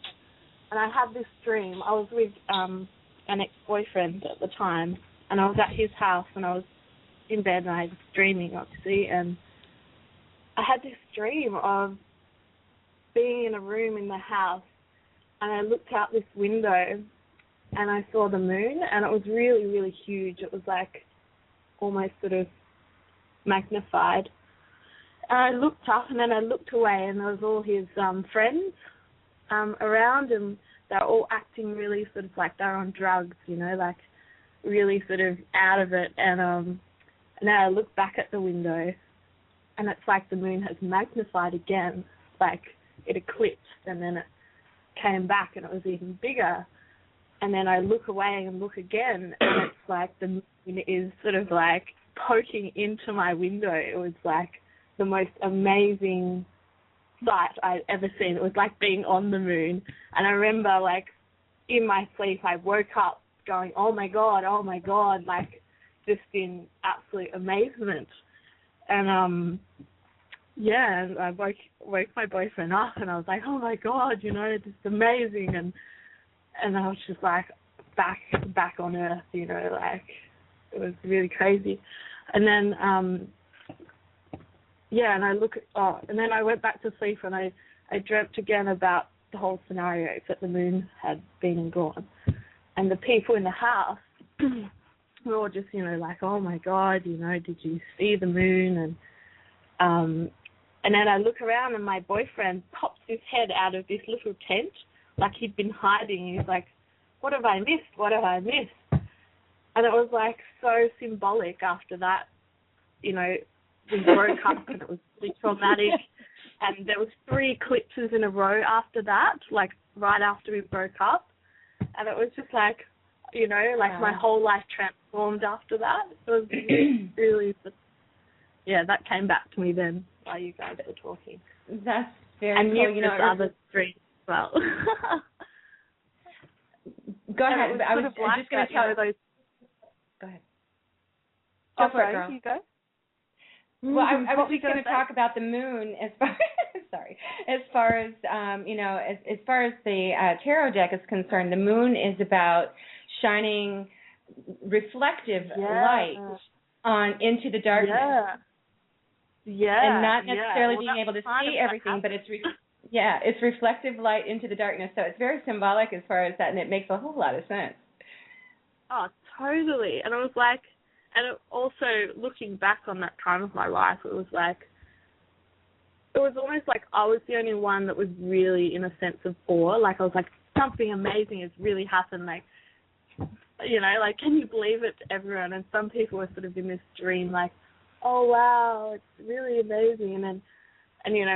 And I had this dream. I was with an ex-boyfriend at the time, and I was at his house, and I was in bed, and I was dreaming, obviously, and I had this dream of being in a room in the house, and I looked out this window, and I saw the moon, and it was really, really huge. It was like almost sort of magnified. And I looked up, and then I looked away, and there was all his friends around, and they were all acting really sort of like they're on drugs, like really sort of out of it. And then I looked back at the window, and it's like the moon has magnified again, like it eclipsed, and then it came back, and it was even bigger. And then I look away and look again, and it's like the moon is sort of like poking into my window. It was like the most amazing sight I'd ever seen. It was like being on the moon. And I remember, like, in my sleep, I woke up going, oh my God, like, just in absolute amazement. And, and I woke my boyfriend up, and I was like, oh my God, it's just amazing. And I was just like back on earth, like it was really crazy. And then, and and then I went back to sleep, and I dreamt again about the whole scenario, except the moon had been and gone. And the people in the house were all just, like, oh my God, did you see the moon? And then I look around, and my boyfriend pops his head out of this little tent, like he'd been hiding. He's like, what have I missed? What have I missed? And it was like so symbolic after that. We broke up, and it was really traumatic. And there was 3 eclipses in a row after that, like right after we broke up. And it was just like, like my whole life transformed after that. It was really, that came back to me then while you guys were talking. That's very and cool. Other dreams as well. Go ahead. I was just going to tell you those. Go ahead. Go for it, girl. You go. Well, I was just going to talk about the moon as far as far as as far as the tarot deck is concerned. The moon is about shining reflective light into the darkness. And not necessarily being able to see everything, but it's reflective light into the darkness. So it's very symbolic as far as that, and it makes a whole lot of sense. Oh, totally. And it was like, and also looking back on that time of my life, it was almost like I was the only one that was really in a sense of awe. Like I was like, something amazing has really happened. Like, like, can you believe it to everyone? And some people were sort of in this dream, like, oh wow, it's really amazing. And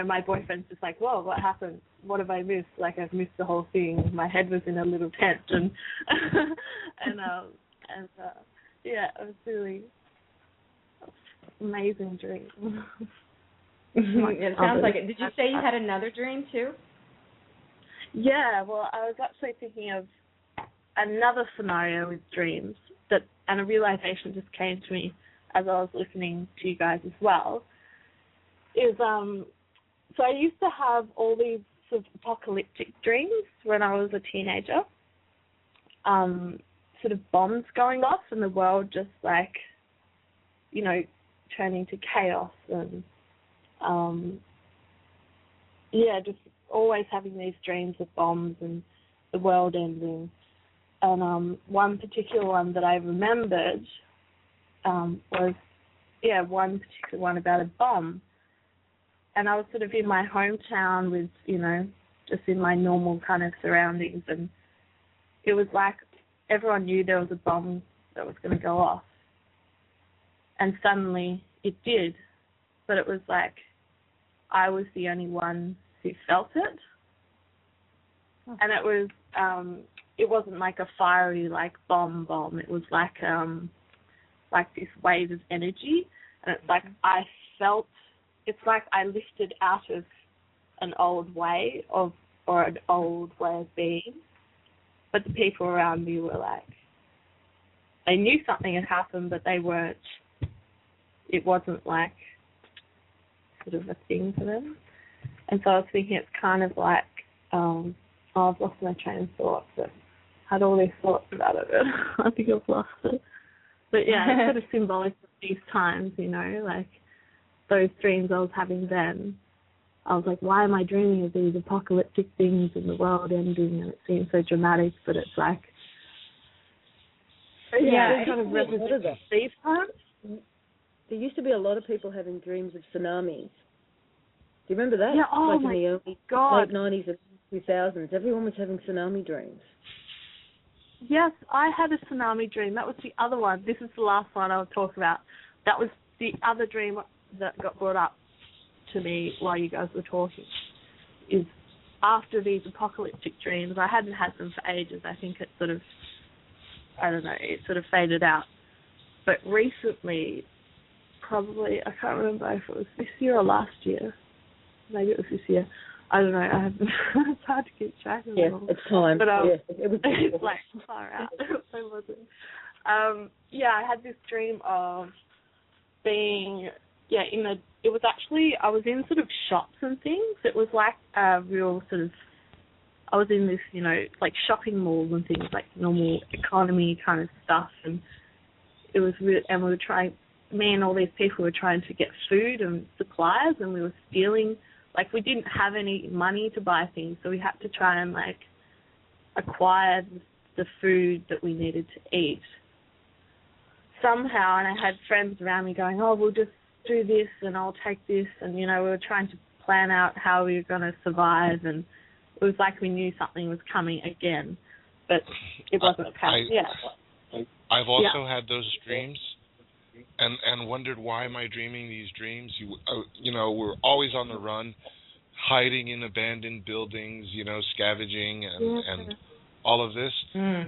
my boyfriend's just like, whoa, what happened? What have I missed? Like, I've missed the whole thing. My head was in a little tent, and it was really amazing dream. It sounds like it. Did you say you had another dream too? Yeah, well, I was actually thinking of another scenario with dreams and a realization just came to me as I was listening to you guys as well. So I used to have all these sort of apocalyptic dreams when I was a teenager. Sort of bombs going off and the world just like, turning to chaos and just always having these dreams of bombs and the world ending. And one particular one that I remembered was, one particular one about a bomb. And I was sort of in my hometown with, just in my normal kind of surroundings, and it was like everyone knew there was a bomb that was going to go off. And suddenly it did, but it was like I was the only one who felt it. And it wasn't like a fiery like bomb. It was like this wave of energy, and it's like I felt. It's like I lifted out of an old way of being, but the people around me were like, they knew something had happened, but they weren't. It wasn't like sort of a thing for them. And so I was thinking it's kind of like, I've lost my train of thought, but I had all these thoughts about it, but I think I've lost it. But yeah, it's sort of symbolic of these times, like those dreams I was having then. I was like, why am I dreaming of these apocalyptic things and the world ending, and it seems so dramatic, but it's like, it kind of represents these times. There used to be a lot of people having dreams of tsunamis. Do you remember that? Yeah, oh like my in the God. late 90s and 2000s, everyone was having tsunami dreams. Yes, I had a tsunami dream. That was the other one. This is the last one I'll talk about. That was the other dream that got brought up to me while you guys were talking. Is after these apocalyptic dreams, I hadn't had them for ages. I think it sort of, it sort of faded out. But recently, probably, I can't remember if it was this year or last year. Maybe it was this year. I don't know. It's hard to keep track of it all. It's time. But it was it's like far out. I wasn't. I had this dream of being, it was actually, I was in sort of shops and things. It was like a real sort of, I was in this, like shopping malls and things, like normal economy kind of stuff. And it was real, and we were trying, me and all these people were trying to get food and supplies, and we were stealing. Like, we didn't have any money to buy things, so we had to try and, like, acquire the food that we needed to eat somehow. And I had friends around me going, we'll just do this and I'll take this. And, we were trying to plan out how we were going to survive. And it was like we knew something was coming again, but it wasn't coming. I've also had those dreams. And wondered, why am I dreaming these dreams? We're always on the run, hiding in abandoned buildings, scavenging and all of this.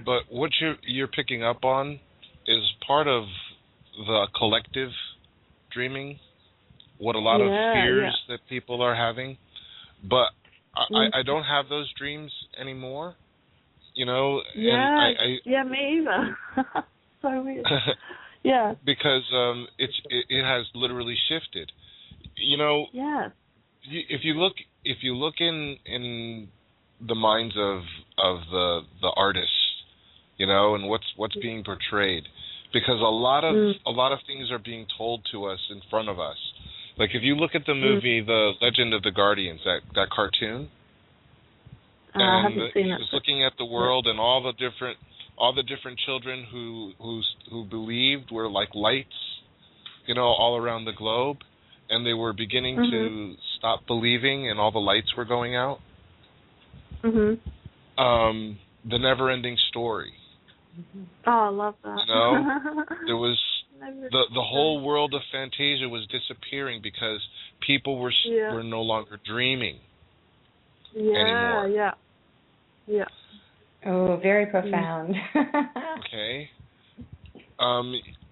But what you're picking up on is part of the collective dreaming, what a lot of fears that people are having. But I don't have those dreams anymore, And me either. So weird. Yeah. Because it has literally shifted. If you look in the minds of the artists, and what's being portrayed, because a lot of things are being told to us in front of us. Like if you look at the movie The Legend of the Guardians, that cartoon, I haven't seen it. He was looking at the world and all the different children who believed were like lights, all around the globe, and they were beginning to stop believing, and all the lights were going out. The never-ending story. Oh, I love that. There was the whole world of Fantasia was disappearing because people were no longer dreaming anymore. Yeah. Oh, very profound. Okay.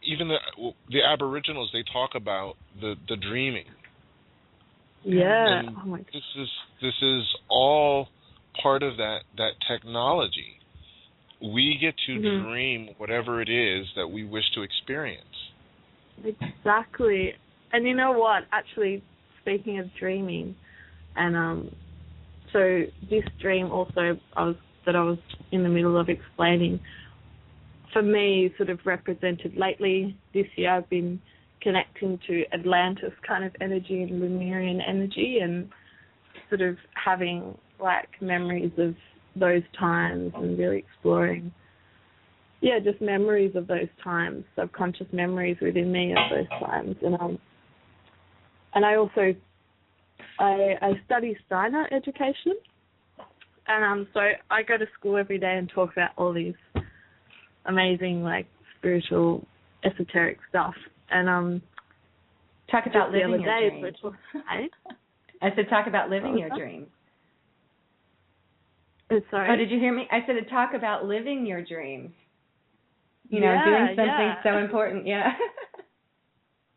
Even the Aboriginals, they talk about the dreaming. Yeah. And this is all part of that technology. We get to dream whatever it is that we wish to experience. Exactly. And you know what? Actually, speaking of dreaming, and so this dream also that I was in the middle of explaining, for me, sort of represented lately this year. I've been connecting to Atlantis kind of energy and Lemurian energy, and sort of having like memories of those times and really exploring just memories of those times, subconscious memories within me of those times. And I also I study Steiner education, and so I go to school every day and talk about all these amazing, like, spiritual, esoteric stuff. And talk about living your dreams. I said talk about living your dreams. Sorry? Oh, did you hear me? I said to talk about living your dreams. You know, Yeah, doing something so important. Yeah.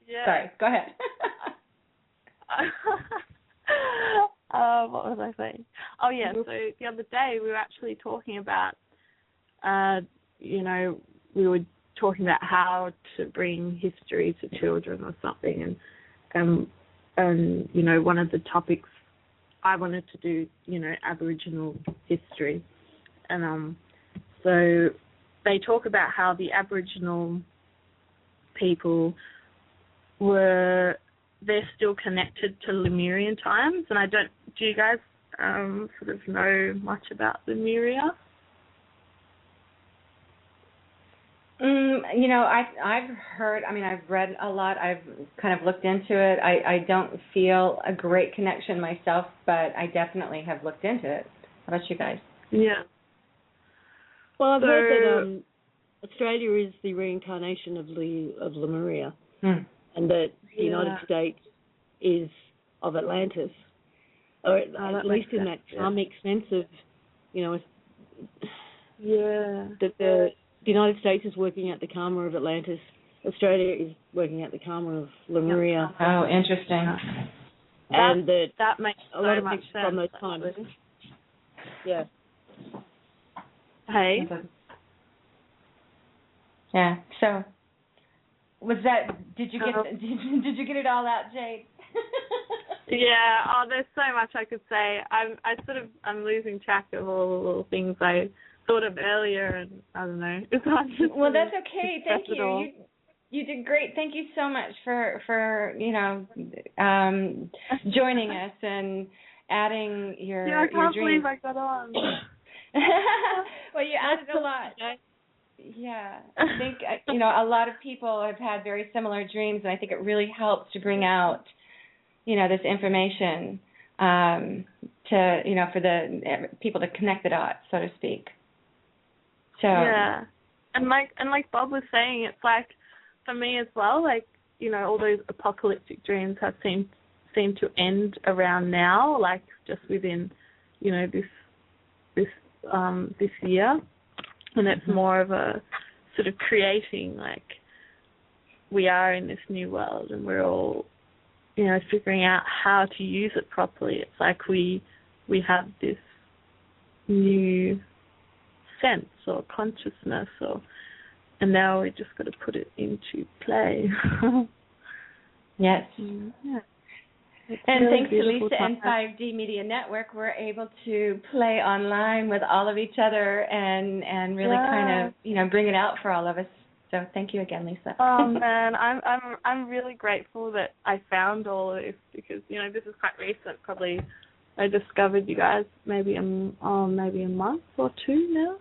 Yeah. Sorry, go ahead. What was I saying? Oh, yeah, so the other day we were actually talking about, we were talking about how to bring history to children or something, and one of the topics I wanted to do, Aboriginal history, and so they talk about how the Aboriginal people they're still connected to Lemurian times, and do you guys sort of know much about Lemuria? I've heard, I've read a lot, I've kind of looked into it. I don't feel a great connection myself, but I definitely have looked into it. How about you guys? Yeah. Well, I've heard that Australia is the reincarnation of Lemuria, and that the United States is of Atlantis, or at least in that karmic sense of, that the United States is working out the karma of Atlantis. Australia is working out the karma of Lemuria. Oh, interesting. And that makes a lot of much things sense from those times. Yeah. Hey. Yeah. So, was that? Did you get? Did you get it all out, Jade? Yeah. Oh, there's so much I could say. I'm losing track of all the little things I thought of earlier, and I don't know. It's hard to well, that's okay. Thank you. You did great. Thank you so much for joining us and adding your I can't dreams. believe I got on. Well, you added a lot. Yeah, I think a lot of people have had very similar dreams, and I think it really helps to bring out this information to for the people to connect the dots, so to speak. So yeah, and like Bob was saying, it's like for me as well, like all those apocalyptic dreams have seemed to end around now, like just within this year, and it's more of a sort of creating, like, we are in this new world and we're all figuring out how to use it properly. It's like we have this new sense or consciousness, and now we just got to put it into play. Yes. Yeah. And really thanks to Lisa time. and 5D Media Network, we're able to play online with all of each other and really kind of bring it out for all of us. So thank you again, Lisa. Oh man, I'm really grateful that I found all of this, because this is quite recent. Probably I discovered you guys maybe a month or two now.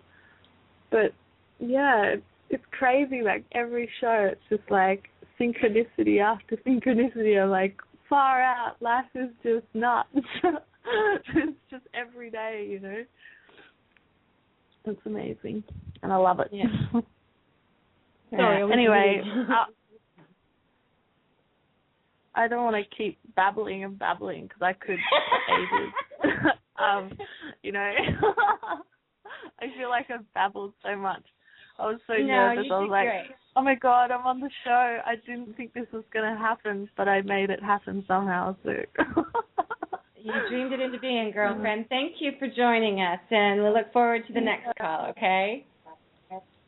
But yeah, it's crazy. Like every show, it's just like synchronicity after synchronicity. I'm like, far out. Life is just nuts. It's just every day, It's amazing, and I love it. Yeah. Sorry. Anyway, I don't want to keep babbling because I could for ages. I feel like I've babbled so much. I was so nervous. I was like, great. oh my God, I'm on the show. I didn't think this was going to happen, but I made it happen somehow. So You dreamed it into being, girlfriend. Thank you for joining us, and we look forward to the next call, okay?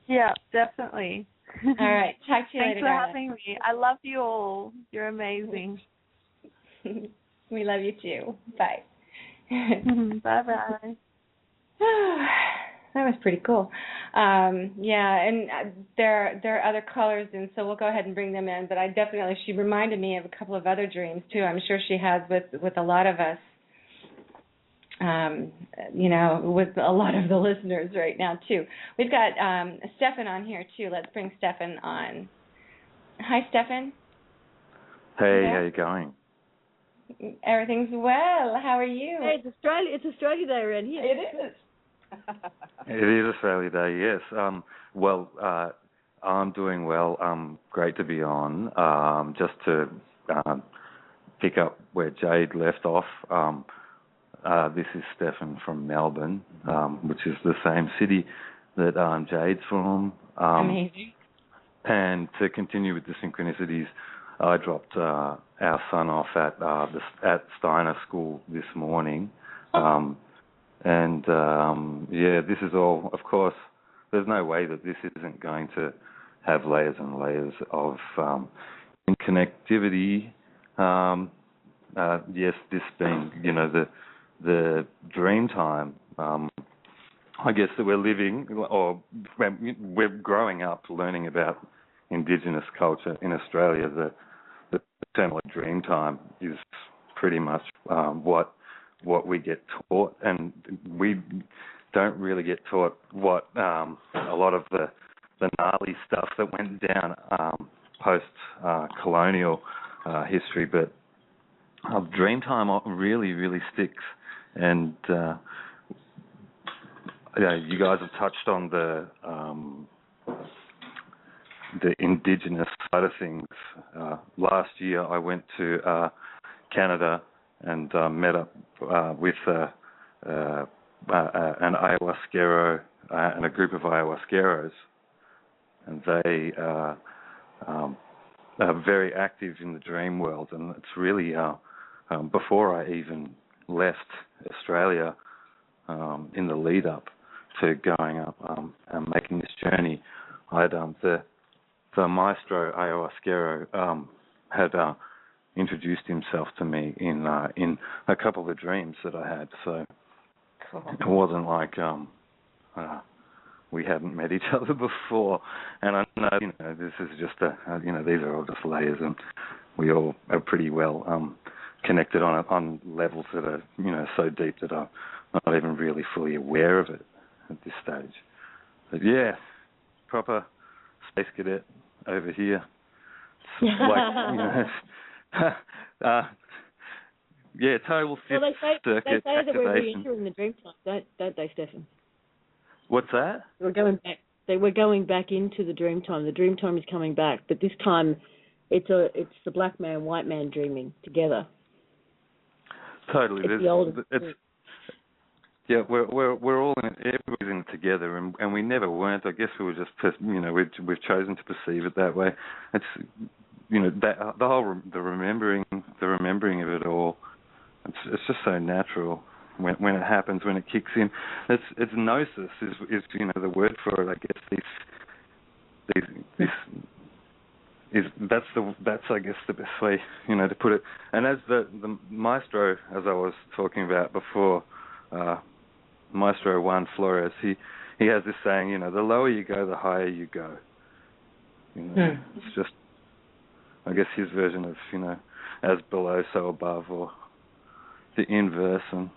Yeah, definitely. All right. Talk to you later, Thanks for having me. I love you all. You're amazing. We love you too. Bye. Bye-bye. That was pretty cool. Yeah, and there are other callers, and so we'll go ahead and bring them in. But she reminded me of a couple of other dreams too. I'm sure she has with a lot of us. with a lot of the listeners right now too. We've got Stefan on here too. Let's bring Stefan on. Hi, Stefan. Hey, how you going? Everything's well. How are you? Hey, it's Australia Day around here. It is. It is Australia Day, yes. I'm doing well. Great to be on. Just to pick up where Jade left off, this is Stefan from Melbourne, which is the same city that Jade's from. Amazing. And to continue with the synchronicities, I dropped our son off at Steiner School this morning. This is all, of course, there's no way that this isn't going to have layers and layers of connectivity. Yes, this being, the dream time, I guess that we're living, or we're growing up learning about Indigenous culture in Australia. The term like dream time is pretty much what we get taught, and we don't really get taught what a lot of the gnarly stuff that went down post-colonial history, but dream time really, really sticks. And you guys have touched on the Indigenous side of things. Last year I went to Canada and met up with an ayahuasquero and a group of ayahuasqueros, and they are very active in the dream world. And it's really before I even left Australia, in the lead up to going up and making this journey, I'd the maestro ayahuasquero had introduced himself to me in a couple of dreams that I had. So cool. It wasn't like we hadn't met each other before. And I know, this is just these are all just layers, and we all are pretty well connected on levels that are so deep that I'm not even really fully aware of it at this stage. But yeah, proper space cadet over here. It's like, total fifth circuit they say that activation. we're re-entering the dream time, don't they, Stefan? What's that? We're going back. We're going back into the dream time. The dream time is coming back, but this time it's the black man, white man dreaming together. Totally. It's the older. Yeah, we're all in it. Everybody's in it together, and we never weren't. I guess we were just, we've chosen to perceive it that way. It's, that the remembering of it all. It's just so natural when it happens, when it kicks in. It's gnosis is the word for it. I guess that's I guess the best way to put it. And as the maestro, as I was talking about before. Maestro Juan Flores, he has this saying, the lower you go, the higher you go. It's just, I guess, his version of, as below, so above, or the inverse. And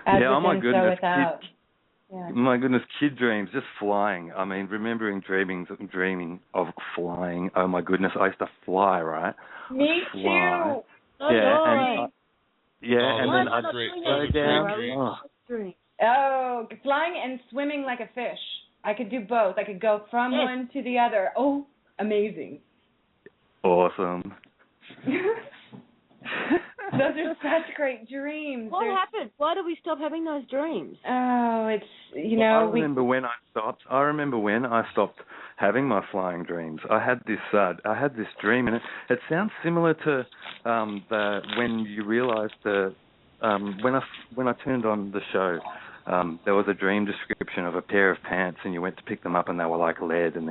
as oh my within, goodness, so without. my goodness, kid dreams, just flying. I mean, remembering dreaming of flying. Oh my goodness, I used to fly, right? Me too. And then I'd go down. Oh, flying and swimming like a fish. I could do both. I could go from one to the other. Oh, amazing. Awesome. Those are such great dreams. What happened? Why did we stop having those dreams? Oh, it's, I remember when I stopped having my flying dreams. I had this dream, and it sounds similar to when you realize when I turned on the show, there was a dream description of a pair of pants, and you went to pick them up, and they were like lead, and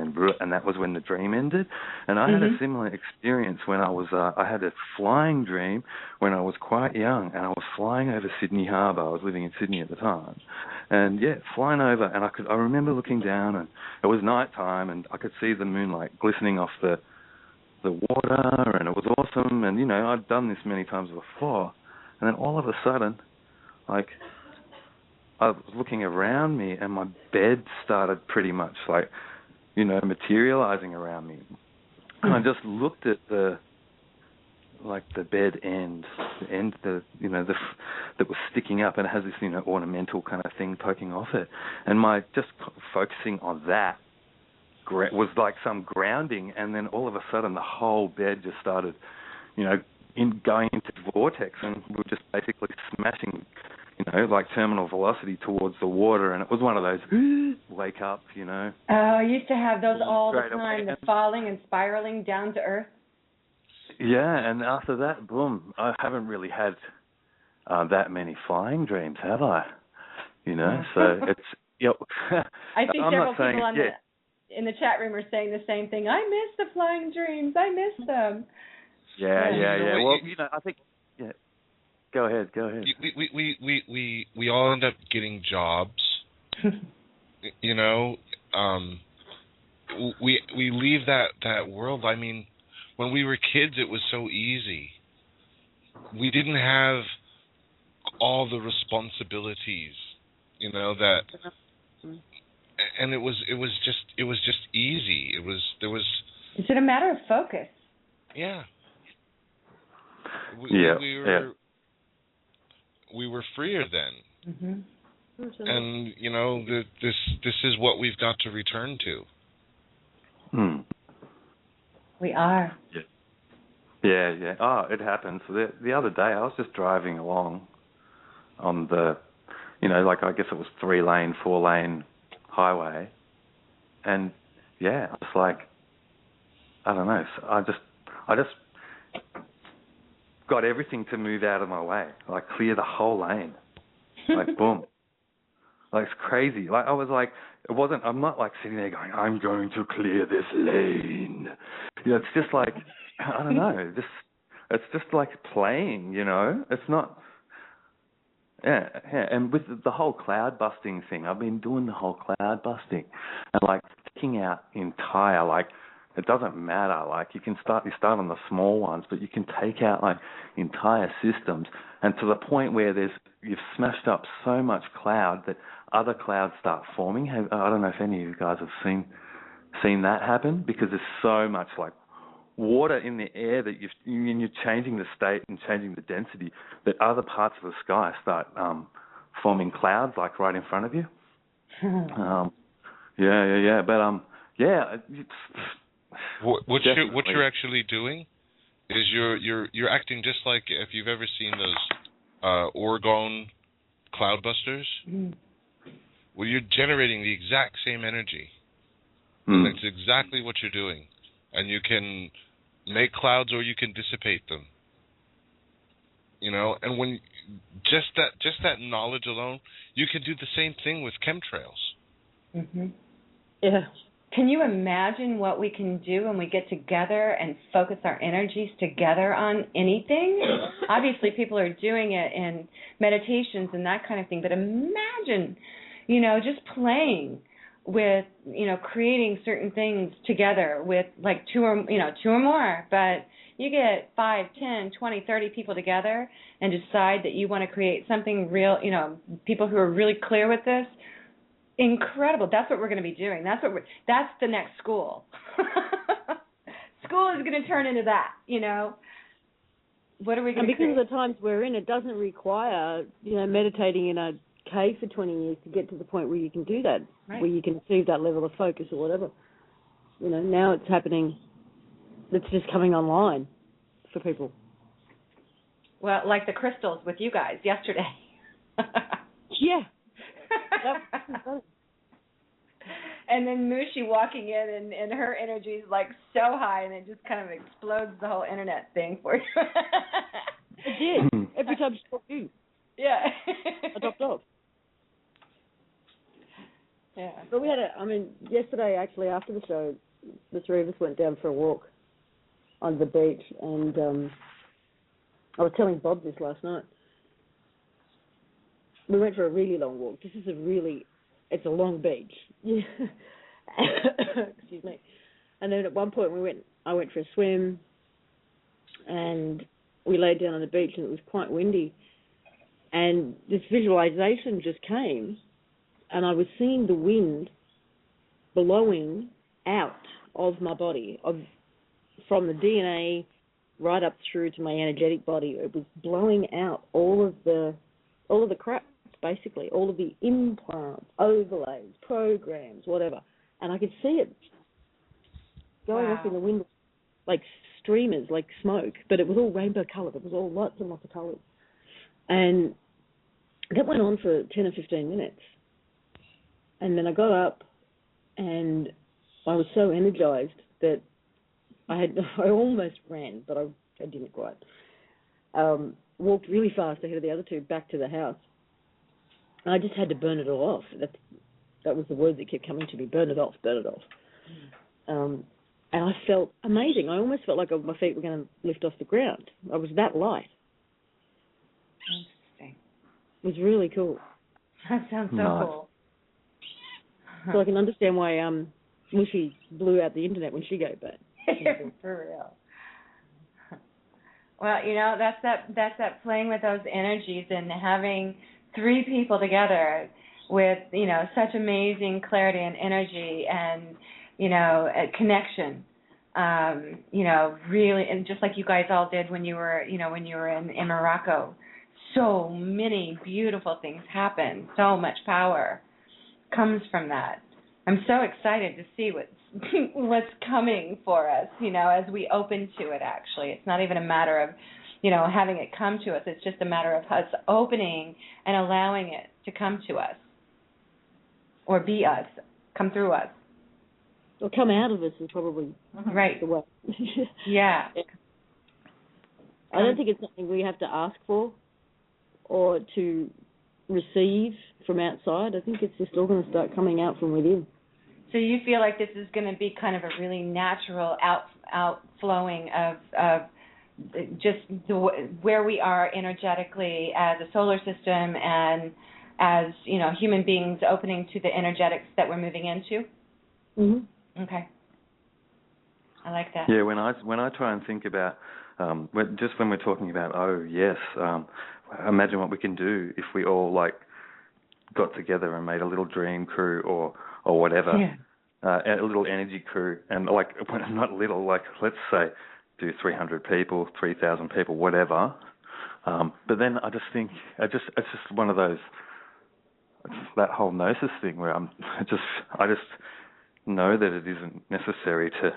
that was when the dream ended. And I had a similar experience when I had a flying dream when I was quite young, and I was flying over Sydney Harbour. I was living in Sydney at the time, and flying over, and I remember looking down, and it was night time, and I could see the moonlight glistening off the water, and it was awesome. And I'd done this many times before, and then all of a sudden, like, I was looking around me and my bed started pretty much like, materializing around me. And I just looked at the bed end, that was sticking up, and it has this, ornamental kind of thing poking off it. And my just focusing on that was like some grounding, and then all of a sudden the whole bed just started, going into vortex, and we were just basically smashing, like terminal velocity towards the water, and it was one of those wake up, Oh, I used to have those all the time, away. the falling and spiraling down to earth. Yeah, and after that, boom, I haven't really had that many flying dreams, have I? So it's, I see I'm several not saying, people in the chat room are saying the same thing. I miss the flying dreams. I miss them. Yeah. Well, I think, Go ahead. We all end up getting jobs. We leave that world. I mean, when we were kids, it was so easy. We didn't have all the responsibilities, that, and it was just easy. It's a matter of focus. Yeah. We were freer then. Mm-hmm. And this is what we've got to return to. We are. Yeah. Oh, it happens. The other day I was just driving along on the, I guess it was 3-lane, 4-lane highway, and I was like, I don't know. I just got everything to move out of my way, like clear the whole lane, like boom. Like, it's crazy. Like, I was like, I'm not like sitting there going, I'm going to clear this lane. It's just like, I don't know, it's just like playing, It's not, and with the whole cloud busting thing, I've been doing the whole cloud busting, and like taking out entire, like, it doesn't matter, like you start on the small ones, but you can take out like entire systems, and to the point where you've smashed up so much cloud that other clouds start forming. I don't know if any of you guys have seen that happen, because there's so much like water in the air that you're changing the state and changing the density, that other parts of the sky start forming clouds like right in front of you. What you're actually doing is you're acting just like, if you've ever seen those Oregon cloudbusters. Well, you're generating the exact same energy. And that's exactly what you're doing. And you can make clouds or you can dissipate them. And when just that knowledge alone, you can do the same thing with chemtrails. Mm-hmm. Yeah. Can you imagine what we can do when we get together and focus our energies together on anything? Obviously, people are doing it in meditations and that kind of thing, but imagine, just playing with, creating certain things together with like two or more, but you get 5, 10, 20, 30 people together and decide that you want to create something real, people who are really clear with this. Incredible. That's what we're going to be doing. That's the next school. School is going to turn into that, What are we going to because of the times we're in, it doesn't require, meditating in a cave for 20 years to get to the point where you can do that, right, where you can achieve that level of focus or whatever. Now it's happening. It's just coming online for people. Well, like the crystals with you guys yesterday. Yeah. And then Muxi walking in, and her energy is like so high, and it just kind of explodes the whole internet thing for you. It did. Every time she talked to you. Yeah. I dropped off. Yeah. But we had yesterday actually after the show, the three of us went down for a walk on the beach, and I was telling Bob this last night. We went for a really long walk. This is it's a long beach. Excuse me. And then at one point I went for a swim, and we laid down on the beach, and it was quite windy. And this visualization just came, and I was seeing the wind blowing out of my body, from the DNA right up through to my energetic body. It was blowing out all of the crap, basically, all of the implants, overlays, programs, whatever. And I could see it going off in the wind like streamers, like smoke, but it was all rainbow coloured. It was all lots and lots of colours. And that went on for 10 or 15 minutes. And then I got up, and I was so energized that I almost ran, but I didn't quite. Walked really fast ahead of the other two back to the house. And I just had to burn it all off. That was the word that kept coming to me, burn it off, burn it off. And I felt amazing. I almost felt like my feet were going to lift off the ground. I was that light. Interesting. It was really cool. That sounds so cool. So I can understand why Muxi blew out the internet when she gave back. For real. Well, that's that playing with those energies and having three people together with, such amazing clarity and energy and, a connection. Really, and just like you guys all did when you were in Morocco. So many beautiful things happen. So much power comes from that. I'm so excited to see what's coming for us, as we open to it, actually. It's not even a matter of, having it come to us. It's just a matter of us opening and allowing it to come to us or be us, come through us. Or come out of us is probably right. the way. Yeah. I don't think it's something we have to ask for or to receive from outside. I think it's just all going to start coming out from within. So you feel like this is going to be kind of a really natural outflowing of just where we are energetically as a solar system and as, human beings opening to the energetics that we're moving into? Mm-hmm. Okay. I like that. Yeah, when I try and think about, just when we're talking about, imagine what we can do if we all, got together and made a little dream crew or whatever, a little energy crew, and not little, let's say do 300 people, 3,000 people, whatever. But then I just think it's just one of those, that whole gnosis thing where I just know that it isn't necessary to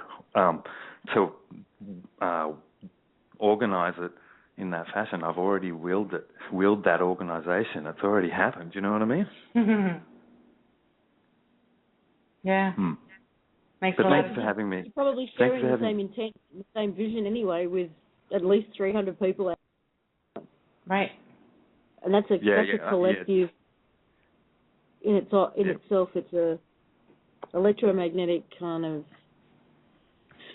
organize it in that fashion. I've already willed that organization. It's already happened. Do you know what I mean? Yeah. But thanks for having me. You're probably sharing the same intent, the same vision anyway, with at least 300 people out. Right. And that's a collective. In itself, it's a electromagnetic kind of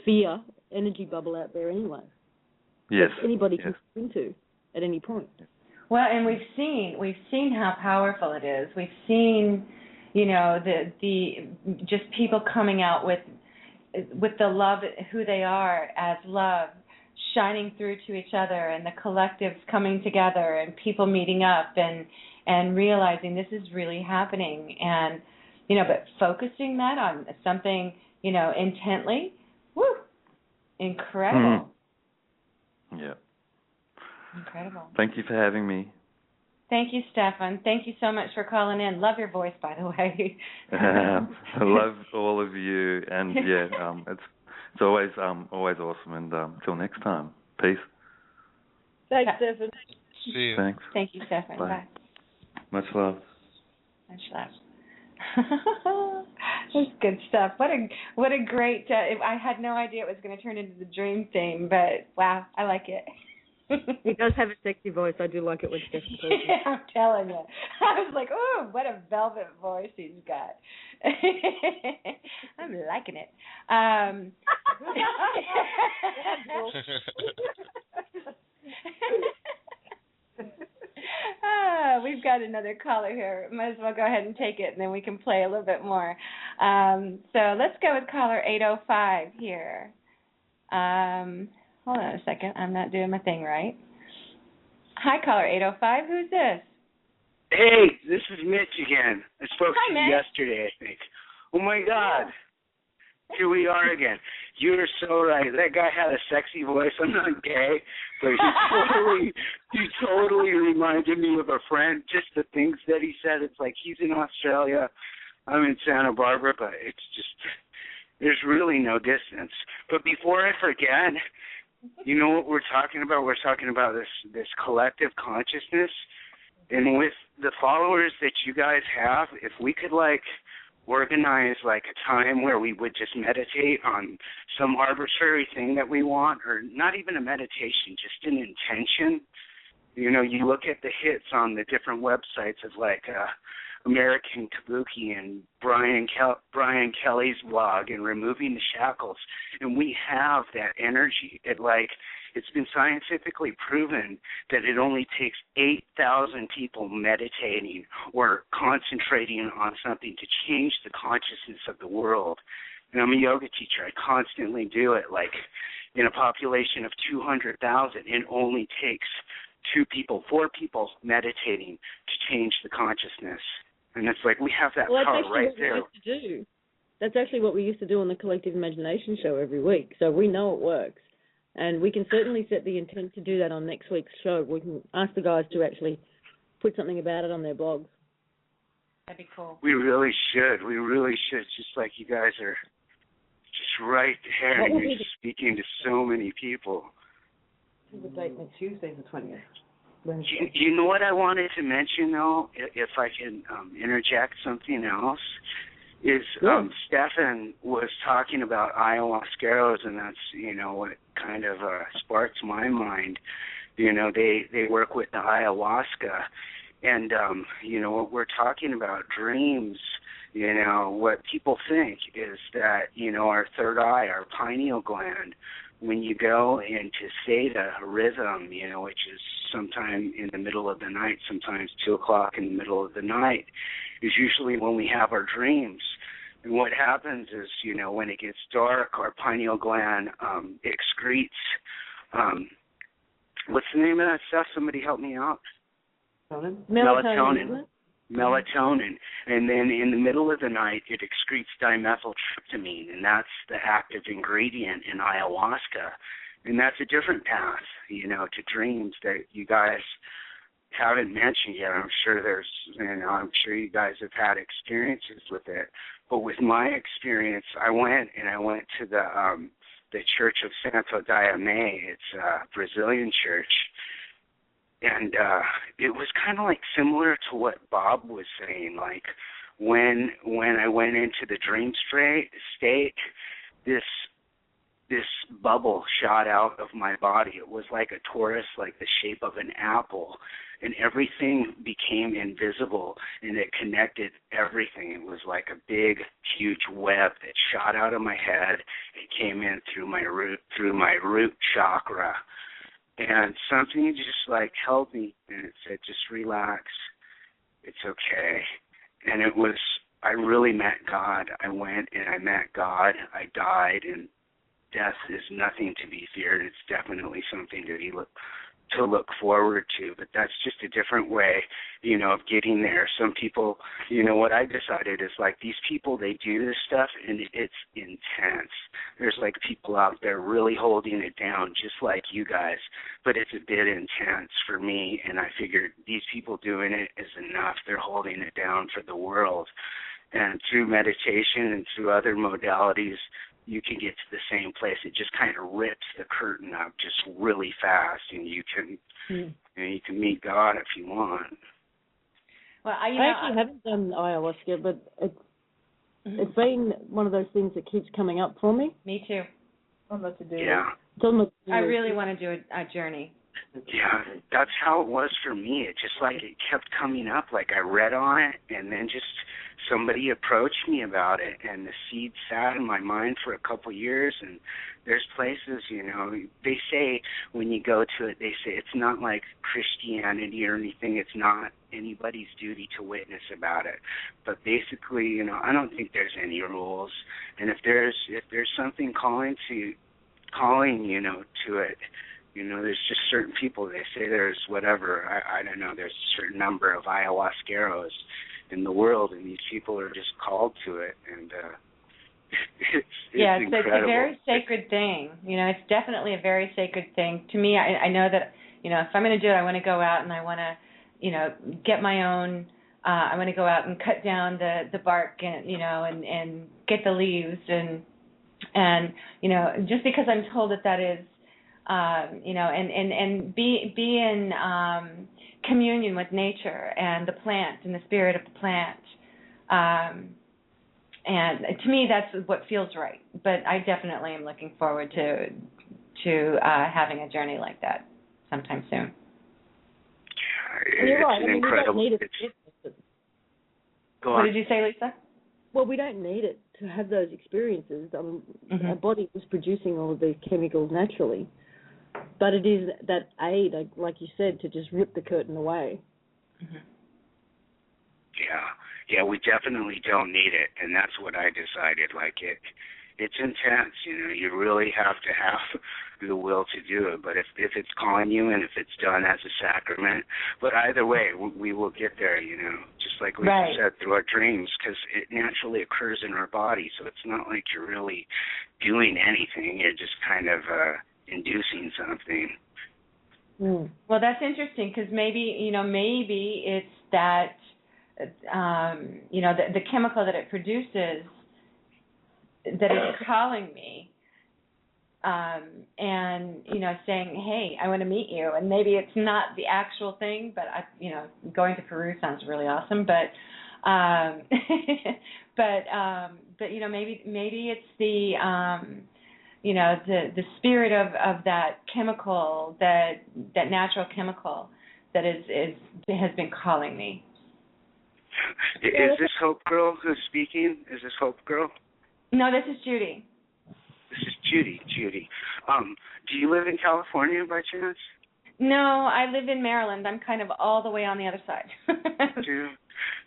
sphere, energy bubble out there anyway. Yes. That anybody can get into at any point. Well, and we've seen how powerful it is. We've seen, the just people coming out with the love, who they are as love, shining through to each other, and the collectives coming together, and people meeting up and realizing this is really happening, and but focusing that on something, intently, incredible. Yeah. Incredible. Thank you for having me. Thank you, Stefan. Thank you so much for calling in. Love your voice, by the way. I love all of you, and it's always awesome. And till next time, peace. Thanks, Stefan. See you. Thanks. Thank you, Stefan. Bye. Bye. Much love. Much love. That's good stuff. What a great. I had no idea it was going to turn into the dream theme, but wow, I like it. He does have a sexy voice. I do like it when Stefan talks. I'm telling you. I was like, oh, what a velvet voice he's got. I'm liking it. We've got another caller here. Might as well go ahead and take it, and then we can play a little bit more. So let's go with caller 805 here. Hold on a second. I'm not doing my thing right. Hi, caller 805. Who's this? Hey, this is Mitch again. I spoke Hi, to you Mitch. yesterday, I think. Oh my God. Here we are again. You are so right. That guy had a sexy voice. I'm not gay, but he totally reminded me of a friend. Just the things that he said. It's like he's in Australia, I'm in Santa Barbara, but it's just, there's really no distance. But before I forget, you know what we're talking about? We're talking about this collective consciousness. And with the followers that you guys have, if we could organize a time where we would just meditate on some arbitrary thing that we want, or not even a meditation, just an intention. You know, you look at the hits on the different websites of American Kabuki and Brian Kelly's blog and Removing the Shackles, and we have that energy. It's been scientifically proven that it only takes 8,000 people meditating or concentrating on something to change the consciousness of the world. And I'm a yoga teacher. I constantly do it. In a population of 200,000, it only takes 4 people meditating to change the consciousness. And it's we have that power right there. That's actually what we used to do on the Collective Imagination show every week. So we know it works. And we can certainly set the intent to do that on next week's show. We can ask the guys to actually put something about it on their blogs. That'd be cool. We really should. We really should. Just like you guys are just right there. And you're speaking to so many people. The date next Tuesday, the 20th. You know what I wanted to mention, though, if I can interject something else, is Stefan was talking about ayahuasqueros, and that's, what kind of sparks my mind. They work with the ayahuasca, and, what we're talking about, dreams, what people think is that, our third eye, our pineal gland, when you go into theta rhythm, which is sometime in the middle of the night, sometimes 2 o'clock in the middle of the night, is usually when we have our dreams. And what happens is, when it gets dark, our pineal gland excretes, what's the name of that stuff? Somebody help me out. Melatonin. Melatonin. And then in the middle of the night, it excretes dimethyltryptamine, and that's the active ingredient in ayahuasca. And that's a different path, to dreams that you guys haven't mentioned yet. I'm sure I'm sure you guys have had experiences with it. But with my experience, I went to the Church of Santo Daime. It's a Brazilian church. And it was kind of similar to what Bob was saying. When I went into the dream state, this bubble shot out of my body. It was like a torus, like the shape of an apple, and everything became invisible, and it connected everything. It was like a big, huge web that shot out of my head and came in through my root chakra. And something just held me, and it said, just relax, it's okay. And I really met God. I went and I met God. I died, and death is nothing to be feared. It's definitely something to look forward to. But that's just a different way, of getting there. Some people, what I decided is these people, they do this stuff and it's intense. There's people out there really holding it down, just like you guys, but it's a bit intense for me. And I figured these people doing it is enough. They're holding it down for the world. And through meditation and through other modalities, you can get to the same place. It just kind of rips the curtain up just really fast, and you can meet God if you want. Well, I actually haven't done ayahuasca, but it's been one of those things that keeps coming up for me. Me too. I'd love to do Yeah. it. I really want to do a journey. Yeah, that's how it was for me. It just it kept coming up. I read on it, and then just somebody approached me about it, and the seed sat in my mind for a couple years. And there's places, they say when you go to it, they say it's not like Christianity or anything. It's not anybody's duty to witness about it. But basically, I don't think there's any rules. And if there's something calling to it, You know, there's just certain people, they say there's whatever, I don't know, there's a certain number of ayahuasqueros in the world, and these people are just called to it, and it's incredible. It's a very sacred thing. You know, it's definitely a very sacred thing. To me, I know that, you know, if I'm going to do it, I want to go out and I want to, you know, get my own, I want to go out and cut down the bark and, you know, and get the leaves and, you know, just because I'm told that is, you know, and be in communion with nature and the plant and the spirit of the plant. And to me, that's what feels right. But I definitely am looking forward to having a journey like that sometime soon. You're right. It's an incredible. We don't need it. Go on. What did you say, Lisa? Well, we don't need it to have those experiences. Our body is producing all of these chemicals naturally. But it is that aid, like you said, to just rip the curtain away. Mm-hmm. Yeah, we definitely don't need it, and that's what I decided. Like it's intense. You know, you really have to have the will to do it. But if it's calling you and if it's done as a sacrament, but either way, we will get there. You know, just like Lisa said, through our dreams, because it naturally occurs in our body. So it's not like you're really doing anything. You're just kind of inducing something. Well, that's interesting because maybe it's that, you know, the chemical that it produces that is calling me, and, you know, saying, hey, I want to meet you. And maybe it's not the actual thing, but, you know, going to Peru sounds really awesome, but, but you know, maybe it's the, you know, the spirit of that chemical, that natural chemical that has been calling me. Is this Hope Girl who's speaking? Is this Hope Girl? No, this is Judy. This is Judy. Do you live in California by chance? No, I live in Maryland. I'm kind of all the way on the other side.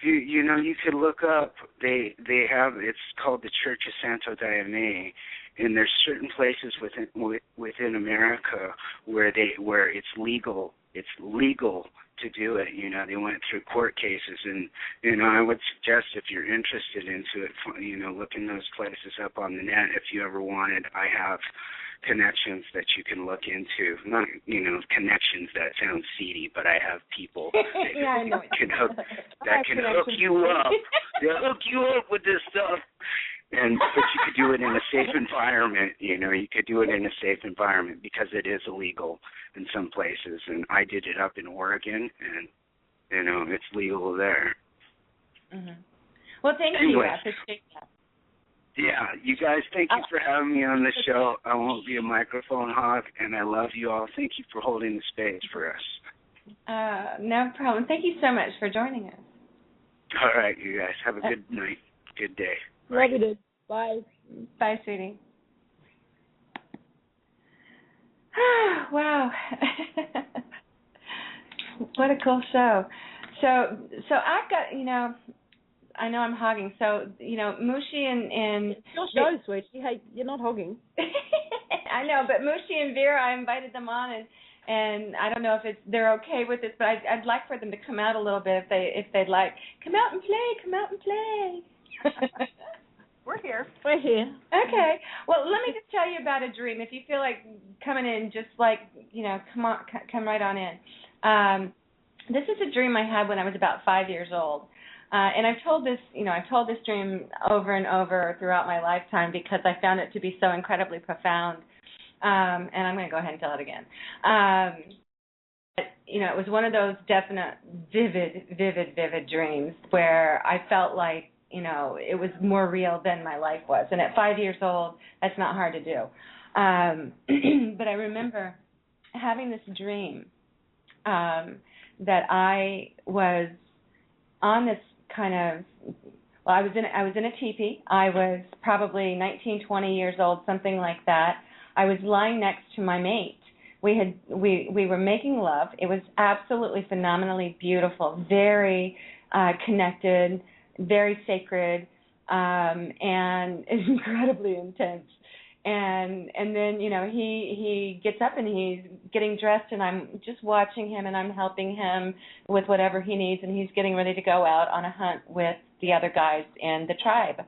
You know, you could look up. They have. It's called the Church of Santo Daime, and there's certain places within America where it's legal. It's legal to do it. You know, they went through court cases, and you know, I would suggest if you're interested into it, you know, looking those places up on the net. If you ever wanted, I have connections that you can look into. Not, you know, connections that sound seedy, but I have people that can hook you up. They'll hook you up with this stuff. But you could do it in a safe environment. You know, you could do it in a safe environment because it is illegal in some places. And I did it up in Oregon, and you know, it's legal there. Mm-hmm. Well, thank you. I appreciate that. Yeah, you guys, thank you for having me on the show. I won't be a microphone hog, and I love you all. Thank you for holding the space for us. No problem. Thank you so much for joining us. All right, you guys. Have a good night. Good day. Love you, dude. Bye. Bye, sweetie. Wow. What a cool show. So I've got, you know, I know I'm hogging. So, you know, Muxi and it's your show, sweetie. Hey, you're not hogging. I know, but Muxi and Vera, I invited them on, and I don't know if they're okay with this, but I'd like for them to come out a little bit if they'd like. Come out and play. We're here. Okay. Well, let me just tell you about a dream. If you feel like coming in, just like, you know, come right on in. This is a dream I had when I was about 5 years old. And I've told this dream over and over throughout my lifetime because I found it to be so incredibly profound. And I'm going to go ahead and tell it again. But, you know, it was one of those definite, vivid dreams where I felt like, you know, it was more real than my life was. And at 5 years old, that's not hard to do. But I remember having this dream that I was on this kind of, well, I was in a teepee. I was probably 19, 20 years old, something like that. I was lying next to my mate. We were making love. It was absolutely phenomenally beautiful, very connected, very sacred, and incredibly intense. And then, you know, he gets up and he's getting dressed, and I'm just watching him, and I'm helping him with whatever he needs, and he's getting ready to go out on a hunt with the other guys in the tribe.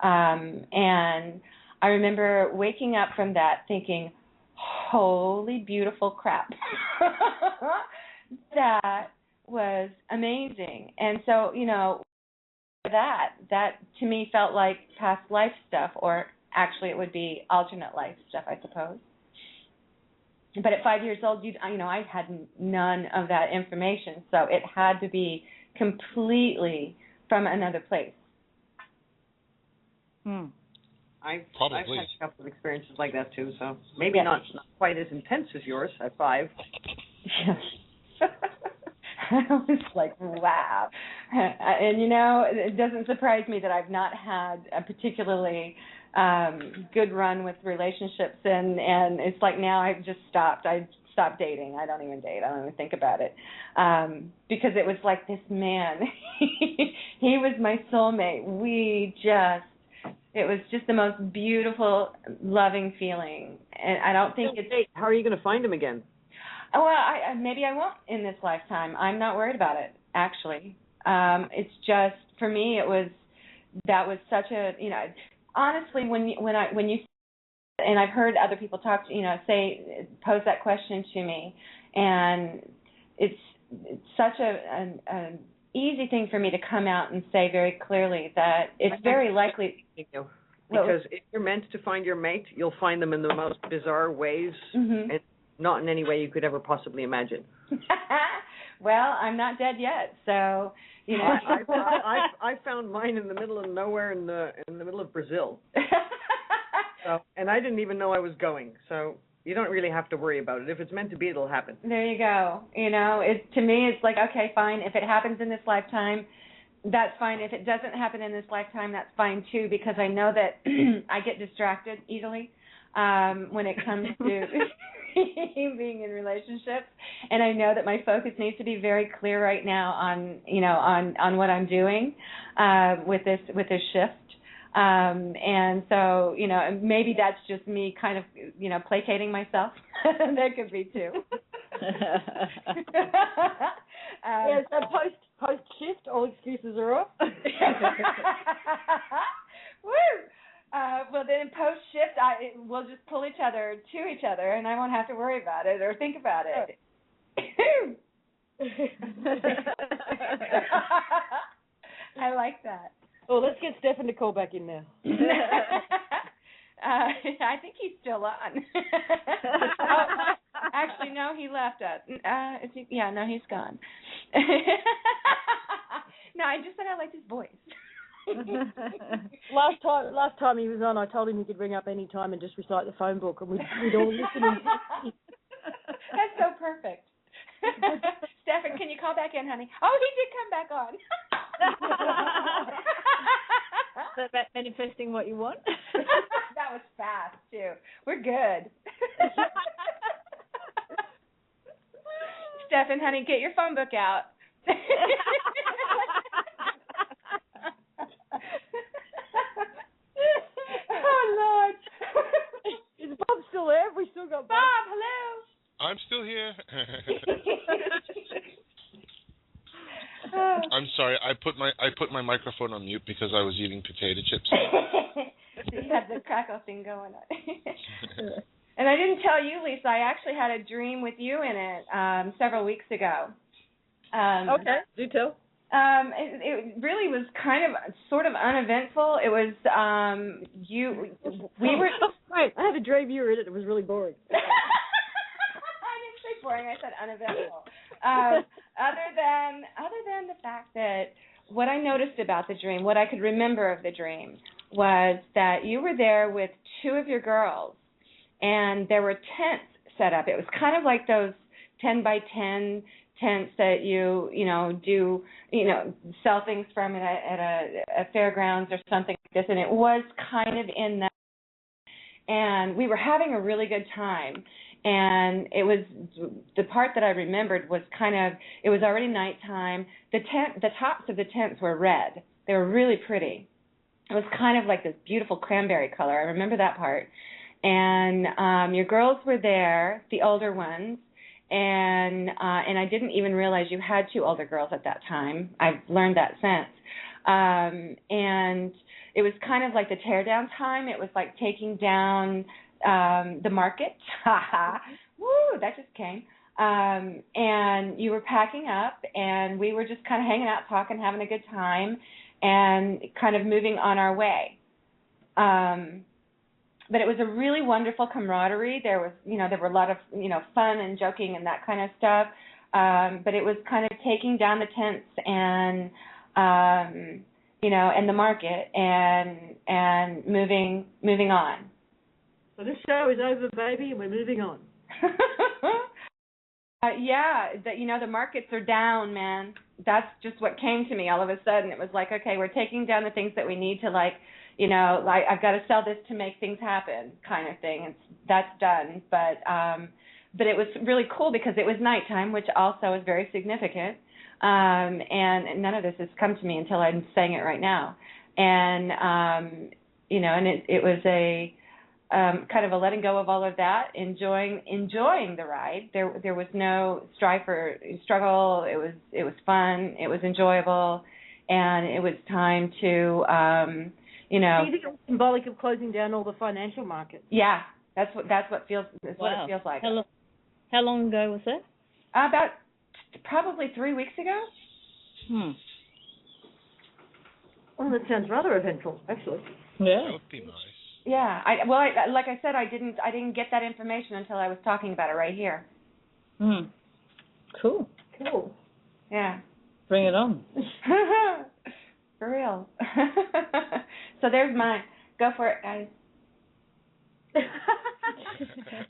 And I remember waking up from that thinking, holy beautiful crap. That was amazing. And so, that to me felt like past life stuff, or actually it would be alternate life stuff, I suppose. But at 5 years old, I had none of that information, so it had to be completely from another place. I've Probably. had a couple of experiences like that too, so maybe not quite as intense as yours at 5. Yes. I was like, wow. And, it doesn't surprise me that I've not had a particularly good run with relationships, and it's like now I've just stopped. I stopped dating. I don't even date. I don't even think about it, because it was like this man. He was my soulmate. It was just the most beautiful, loving feeling, and I don't think it's... How are you going to find him again? Well, maybe I won't in this lifetime. I'm not worried about it, actually. It's just, for me, that was such a, honestly, when you, and I've heard other people talk, pose that question to me, and it's such an easy thing for me to come out and say very clearly that it's very likely. Because if you're meant to find your mate, you'll find them in the most bizarre ways, and not in any way you could ever possibly imagine. Well, I'm not dead yet, so I found mine in the middle of nowhere in the middle of Brazil. So, and I didn't even know I was going. So you don't really have to worry about it. If it's meant to be, it'll happen. There you go. To me, it's like, okay, fine. If it happens in this lifetime, that's fine. If it doesn't happen in this lifetime, that's fine too, because I know that I get distracted easily when it comes to being in relationships, and I know that my focus needs to be very clear right now on what I'm doing with this shift. And so, maybe that's just me kind of, placating myself. That could be too. So post shift, all excuses are off. Woo! Well, then post shift, we'll just pull each other to each other, and I won't have to worry about it or think about it. I like that. Well, let's get Stefan to call back in now. I think he's still on. Actually, no, he left us. No, he's gone. No, I just said I liked his voice. Last time he was on, I told him he could ring up any time and just recite the phone book, and we'd all listen. That's so perfect. Stefan, can you call back in, honey? Oh, he did come back on. Is that manifesting what you want? That was fast, too. We're good. Stefan, honey, get your phone book out. Oh, Lord. Is Bob still there? We still got Bob. Bob, hello. I'm still here. I'm sorry. I put my microphone on mute because I was eating potato chips. You had the crackle thing going on. And I didn't tell you, Lisa, I actually had a dream with you in it several weeks ago. Okay, do tell. It really was kind of sort of uneventful. It was we were. Wait, I had a dream you were in it. It was really boring. I didn't say boring. I said uneventful. Other than the fact that what I noticed about the dream, what I could remember of the dream, was that you were there with two of your girls, and there were tents set up. It was kind of like those 10 by 10 tents that you do, sell things from at a fairgrounds or something like this, and it was kind of in that. And we were having a really good time. And it was, the part that I remembered was it was already nighttime. The tops of the tents were red. They were really pretty. It was kind of like this beautiful cranberry color. I remember that part. and your girls were there, the older ones, and I didn't even realize you had 2 older girls at that time. I've learned that since. And it was kind of like the tear down time. It was like taking down the market. Woo, that just came. And you were packing up, and we were just kind of hanging out, talking, having a good time, and kind of moving on our way. But it was a really wonderful camaraderie. There was, there were a lot of, fun and joking and that kind of stuff. But it was kind of taking down the tents and, and the market and moving on. So this show is over, baby, and we're moving on. The markets are down, man. That's just what came to me all of a sudden. It was like, okay, we're taking down the things that we need to, I've got to sell this to make things happen, kind of thing. That's done. But it was really cool because it was nighttime, which also is very significant. And none of this has come to me until I'm saying it right now. And and it was a kind of a letting go of all of that, enjoying the ride. There was no strife or struggle. It was fun. It was enjoyable, and it was time to Do you think it's symbolic of closing down all the financial markets? Yeah, that's what it feels like. How long ago was that? About probably 3 weeks ago. Oh, that sounds rather eventful, actually. Yeah. That would be nice. Yeah. Like I said, I didn't get that information until I was talking about it right here. Cool. Yeah. Bring it on. For real. So there's mine. Go for it, guys.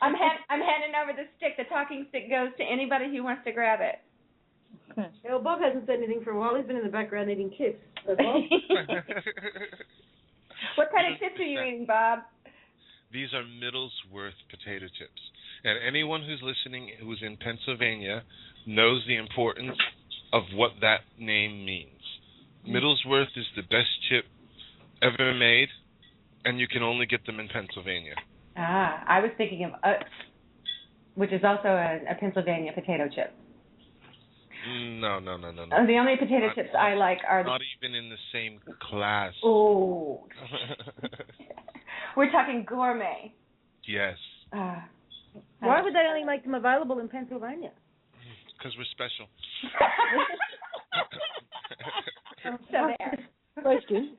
I'm handing over the stick. The talking stick goes to anybody who wants to grab it. Okay. Well, Bob hasn't said anything for a while. He's been in the background eating chips. So Bob? What kind of chips are you eating, Bob? These are Middlesworth potato chips. And anyone who's listening who's in Pennsylvania knows the importance of what that name means. Middlesworth is the best chip ever made, and you can only get them in Pennsylvania. I was thinking of Utz, which is also a Pennsylvania potato chip. No. The only potato chips I like are not even in the same class. Oh. We're talking gourmet. Yes. Why would they only make them available in Pennsylvania? Because we're special. So there. Question.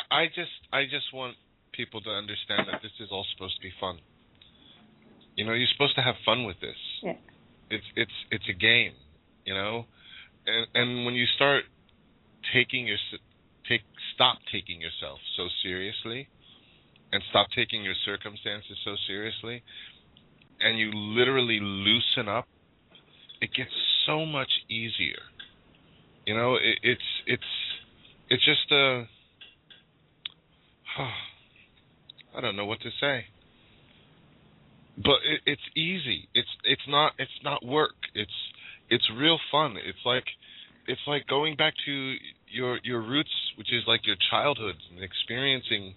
I just want people to understand that this is all supposed to be fun. You're supposed to have fun with this. Yeah. It's a game, and when you start stop taking yourself so seriously, and stop taking your circumstances so seriously, and you literally loosen up, it gets so much easier. It's just I don't know what to say. But it's easy. It's not work. It's real fun. It's like going back to your roots, which is like your childhood, and experiencing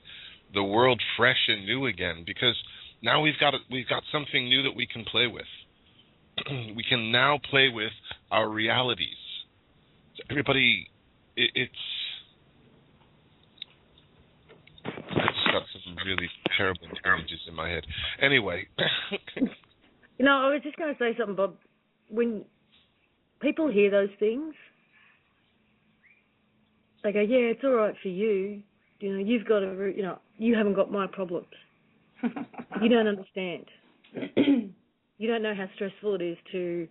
the world fresh and new again. Because now we've got something new that we can play with. We can now play with our realities. So everybody, it's. I just got some really terrible images in my head. Anyway. I was just going to say something, Bob. When people hear those things, they go, yeah, it's all right for you. You've got you haven't got my problems. You don't understand. You don't know how stressful it is to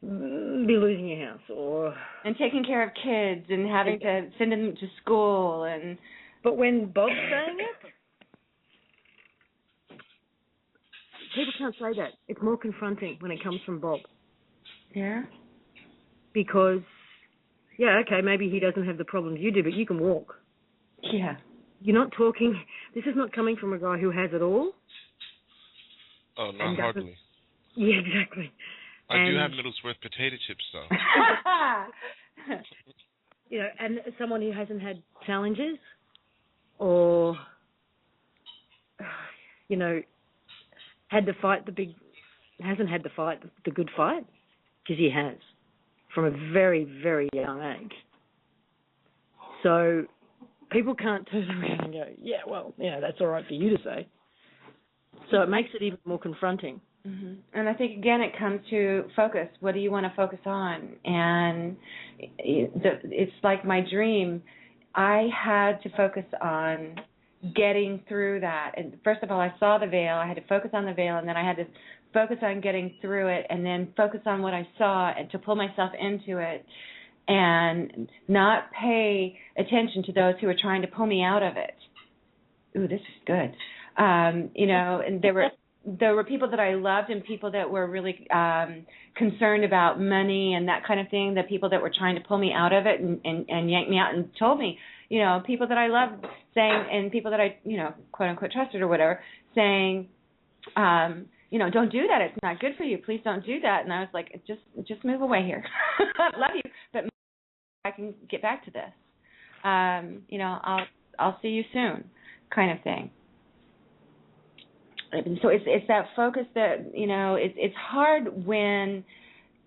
be losing your house and taking care of kids and having to send them to school and. But when Bob's saying it, people can't say that. It's more confronting when it comes from Bob. Yeah? Because, okay, maybe he doesn't have the problems you do, but you can walk. Yeah. You're not talking, this is not coming from a guy who has it all. Oh, not hardly. Yeah, exactly. I do have Middlesworth potato chips, though. you know, and someone who hasn't had challenges or, you know, hasn't had to fight the good fight, because he has, from a very, very young age. So people can't turn around and go, yeah, well, yeah, that's all right for you to say. So it makes it even more confronting. Mm-hmm. And I think, again, it comes to focus. What do you want to focus on? And it's like my dream. I had to focus on getting through that. And first of all, I saw the veil. I had to focus on the veil, and then I had to focus on getting through it, and then focus on what I saw and to pull myself into it and not pay attention to those who were trying to pull me out of it. Ooh, this is good. You know, and there were people that I loved and people that were really concerned about money and that kind of thing, the people that were trying to pull me out of it and yank me out, and told me, you know, people that I loved saying, and people that I, you know, quote unquote trusted or whatever, saying, you know, don't do that. It's not good for you. Please don't do that. And I was like, just move away here. I love you, but I can get back to this. You know, I'll see you soon, kind of thing. And so it's that focus that, you know, it's hard when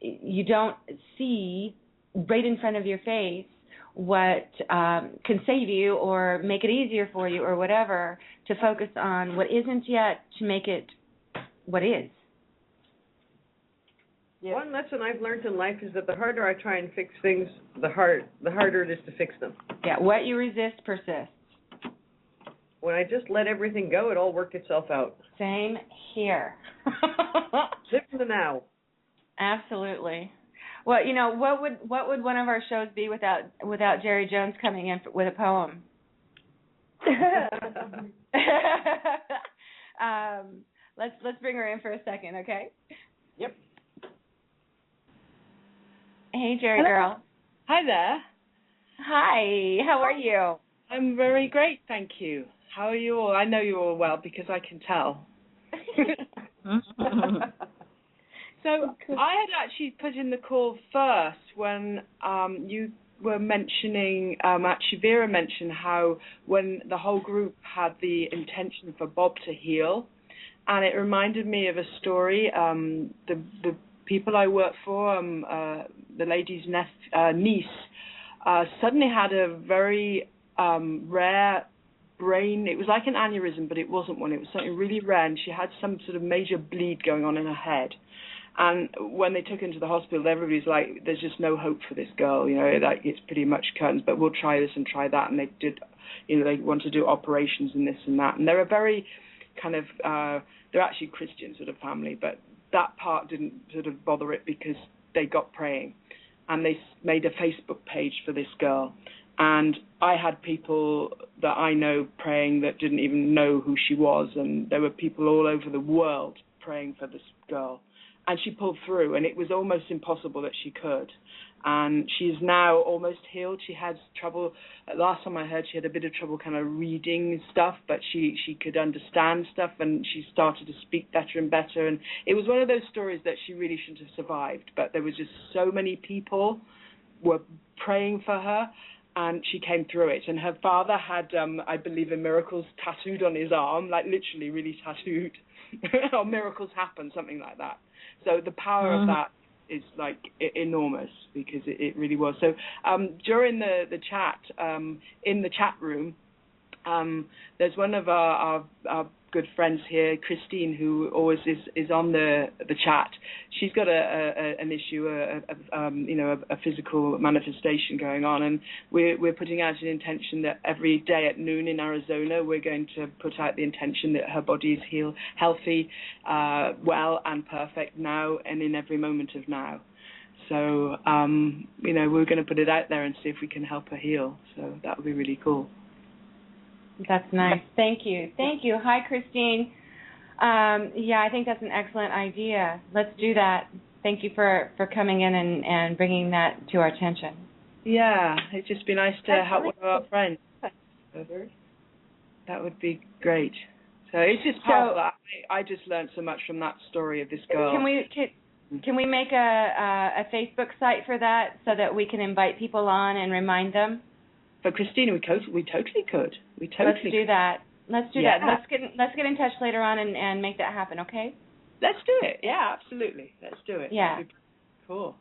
you don't see right in front of your face what can save you or make it easier for you or whatever, to focus on what isn't yet to make it what is. Yeah. One lesson I've learned in life is that the harder I try and fix things, the harder it is to fix them. Yeah, what you resist persists. When I just let everything go, it all worked itself out. Same here. Live in the now. Absolutely. Well, you know, what would one of our shows be without Jerry Jones coming in with a poem? Let's bring her in for a second, okay? Yep. Hey, Jerry Hello. girl. Hi there. Hi. How are you? I'm very great, thank you. How are you all? I know you're all well because I can tell. So I had actually put in the call first when you were mentioning, actually Vera mentioned how when the whole group had the intention for Bob to heal, and it reminded me of a story. The people I work for, the lady's niece, suddenly had a very rare brain. It was like an aneurysm, but it wasn't one. It was something really rare, and she had some sort of major bleed going on in her head. And when they took her into the hospital, everybody's like, there's just no hope for this girl, you know, like it's pretty much curtains, but we'll try this and try that. And they did, you know, they want to do operations and this and that. And they're a very kind of, they're actually Christian sort of family, but that part didn't sort of bother it because they got praying. And they made a Facebook page for this girl. And I had people that I know praying that didn't even know who she was. And there were people all over the world praying for this girl. And she pulled through, and it was almost impossible that she could. And she's now almost healed. She had trouble, last time I heard she had a bit of trouble kind of reading stuff, but she could understand stuff, and she started to speak better and better. And it was one of those stories that she really shouldn't have survived, but there was just so many people were praying for her, and she came through it. And her father had, I believe, in Miracles tattooed on his arm, like literally really tattooed, or Miracles Happen, something like that. So the power of that is like enormous, because it really was. So during the chat, in the chat room, there's one of our good friends here, Christine, who always is on the chat. She's got an issue, a physical manifestation going on, and we're putting out an intention that every day at noon in Arizona, we're going to put out the intention that her body is healthy, well and perfect now and in every moment of now. So, we're going to put it out there and see if we can help her heal. So that would be really cool. That's nice. Thank you. Thank you. Hi, Christine. I think that's an excellent idea. Let's do that. Thank you for coming in and bringing that to our attention. Yeah, it'd just be nice to help one of our friends. That would be great. So it's just powerful. I just learned so much from that story of this girl. Can we make a Facebook site for that so that we can invite people on and remind them? For Christina, we totally could. Let's do that. Let's do that. Let's get in touch later on and make that happen. Okay? Let's do it. Yeah, absolutely. Let's do it. Yeah. Cool.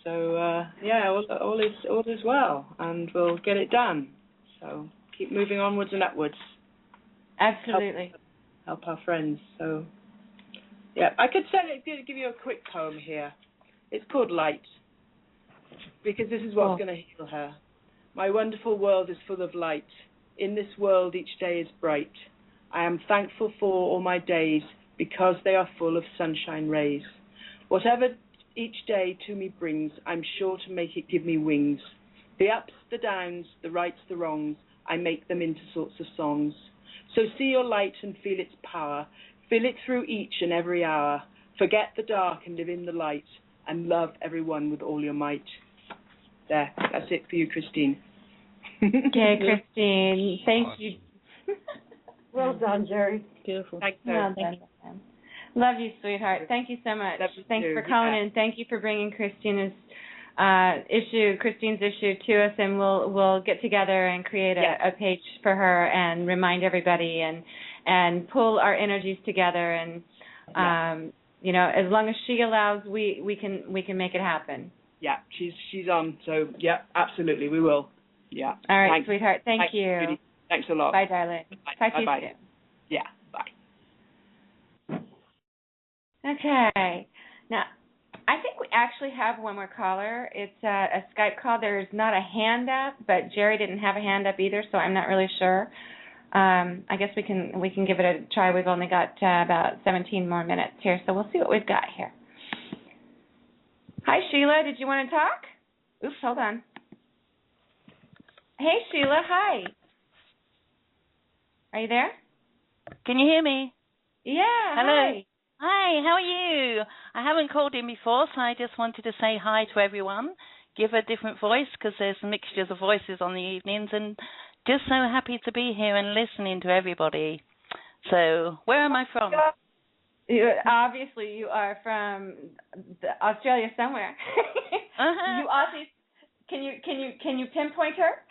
So all is well, and we'll get it done. So keep moving onwards and upwards. Absolutely. Help our friends. So yeah, I could give you a quick poem here. It's called Light, because this is what's going to heal her. My wonderful world is full of light. In this world each day is bright. I am thankful for all my days, because they are full of sunshine rays. Whatever each day to me brings, I'm sure to make it give me wings. The ups, the downs, the rights, the wrongs, I make them into sorts of songs. So see your light and feel its power. Feel it through each and every hour. Forget the dark and live in the light, and love everyone with all your might. There, that's it for you, Christine. Okay, Christine. Thank you. Well done, Jerry. Beautiful. Thanks, well done. Love you, sweetheart. Thank you so much. Thanks for calling in. Thank you for bringing Christine's issue to us, and we'll get together and create a page for her and remind everybody and pull our energies together, and as long as she allows, we can make it happen. Yeah, she's on. So yeah, absolutely, we will. Yeah. All right, thanks. sweetheart. Thank you. Judy. Thanks a lot. Bye, darling. Talk to you soon. Yeah. Bye. Okay. Now, I think we actually have one more caller. It's a Skype call. There's not a hand up, but Jerry didn't have a hand up either, so I'm not really sure. I guess we can give it a try. We've only got about 17 more minutes here, so we'll see what we've got here. Hi, Sheila. Did you want to talk? Oops, hold on. Hey, Sheila. Hi. Are you there? Can you hear me? Yeah. Hello. Hi. Hi, how are you? I haven't called in before, so I just wanted to say hi to everyone, give a different voice, because there's mixtures of voices on the evenings, and just so happy to be here and listening to everybody. So, where am I from? Obviously, you are from Australia somewhere. You Aussies, can you pinpoint her?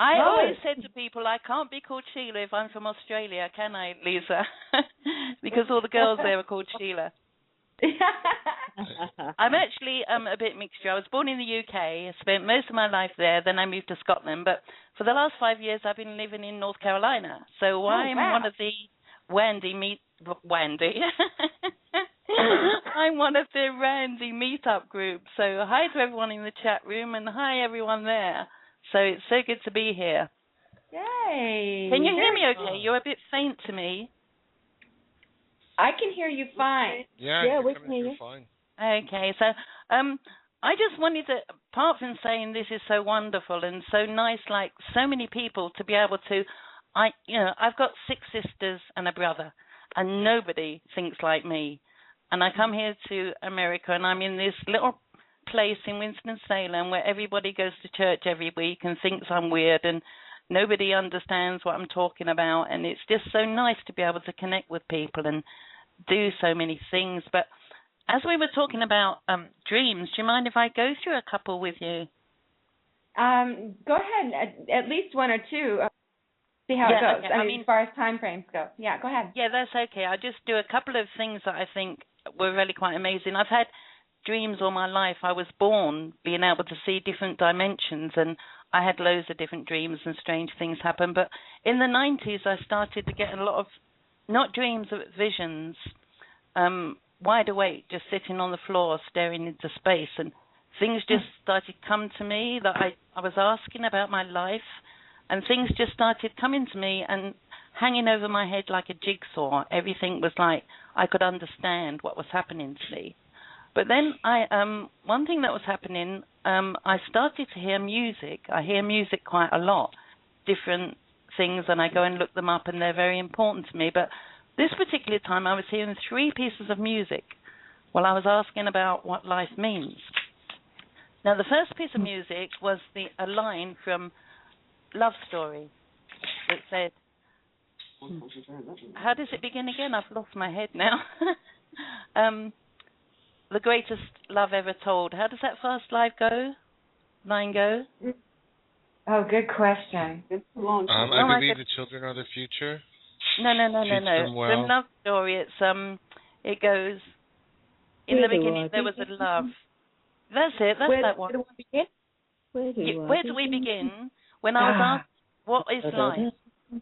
I always said to people, I can't be called Sheila if I'm from Australia, can I, Lisa? Because all the girls there are called Sheila. I'm actually a bit mixture. I was born in the UK. I spent most of my life there. Then I moved to Scotland. But for the last 5 years, I've been living in North Carolina. So I'm one of the Randy. I'm one of the Randy meetup groups. So hi to everyone in the chat room, and hi everyone there. So it's so good to be here. Yay! Can you hear me okay? You're a bit faint to me. I can hear you fine. Yeah, we can hear you fine. Okay, so I just wanted to, apart from saying this is so wonderful and so nice, like so many people to be able to, I've got 6 sisters and a brother, and nobody thinks like me. And I come here to America, and I'm in this little place in Winston-Salem where everybody goes to church every week and thinks I'm weird, and nobody understands what I'm talking about, and it's just so nice to be able to connect with people and do so many things. But as we were talking about dreams, do you mind if I go through a couple with you? Go ahead, at least 1 or 2. See how it goes. Okay. I mean, as far as time frames go. Yeah, go ahead. Yeah, that's okay. I'll just do a couple of things that I think were really quite amazing. I've had dreams all my life. I was born being able to see different dimensions, and I had loads of different dreams and strange things happen. But in the 90s, I started to get a lot of, not dreams, but visions, wide awake, just sitting on the floor, staring into space. And things just started to come to me that I was asking about my life. And things just started coming to me and hanging over my head like a jigsaw. Everything was like I could understand what was happening to me. But then one thing that was happening, I started to hear music. I hear music quite a lot, different things, and I go and look them up, and they're very important to me. But this particular time, I was hearing 3 pieces of music while I was asking about what life means. Now, the first piece of music was a line from Love Story. It said, how does it begin again? I've lost my head now. the greatest love ever told. How does that first line go? Oh, good question. I believe the children are the future. No. Teach them well. The love story. It goes. In the beginning, there was a love. That's it. That's that one. Where do we begin? When I was asked, what is life?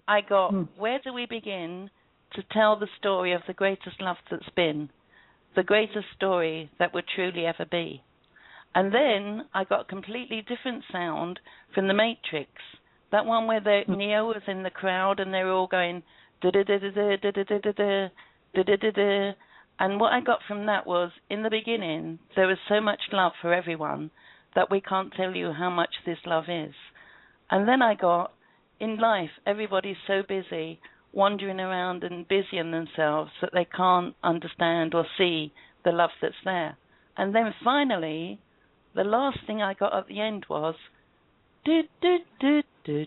I got, where do we begin to tell the story of the greatest love that's been, the greatest story that would truly ever be? And then I got a completely different sound from The Matrix, that one where Neo was in the crowd and they were all going da-da-da-da-da-da-da-da-da, da-da-da-da. And what I got from that was, in the beginning, there was so much love for everyone that we can't tell you how much this love is. And then I got, in life, everybody's so busy wandering around and busying themselves that they can't understand or see the love that's there. And then finally, the last thing I got at the end was, do-do-do-do-do.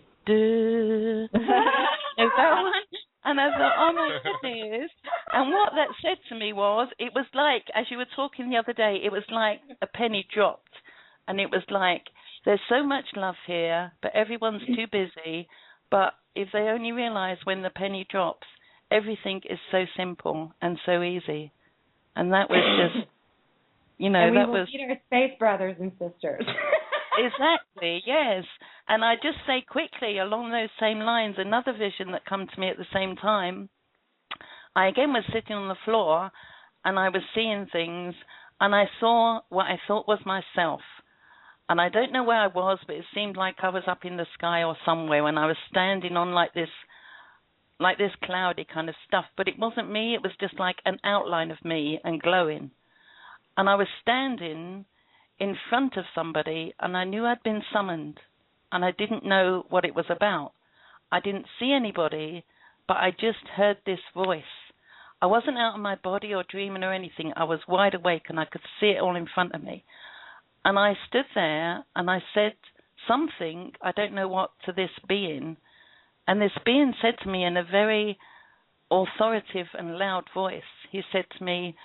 Is that one? And I thought, oh my goodness. And what that said to me was, it was like, as you were talking the other day, it was like a penny dropped. And it was like, there's so much love here, but everyone's too busy. But if they only realize when the penny drops, everything is so simple and so easy. And that was just, and we will meet our space brothers and sisters. Exactly, yes. And I just say quickly, along those same lines, another vision that came to me at the same time. I again was sitting on the floor, and I was seeing things, and I saw what I thought was myself. And I don't know where I was, but it seemed like I was up in the sky or somewhere when I was standing on like this cloudy kind of stuff. But it wasn't me, it was just like an outline of me and glowing. And I was standing in front of somebody, and I knew I'd been summoned, and I didn't know what it was about. I didn't see anybody, but I just heard this voice. I wasn't out of my body or dreaming or anything. I was wide awake, and I could see it all in front of me. And I stood there, and I said something, I don't know what, to this being. And this being said to me in a very authoritative and loud voice, he said to me,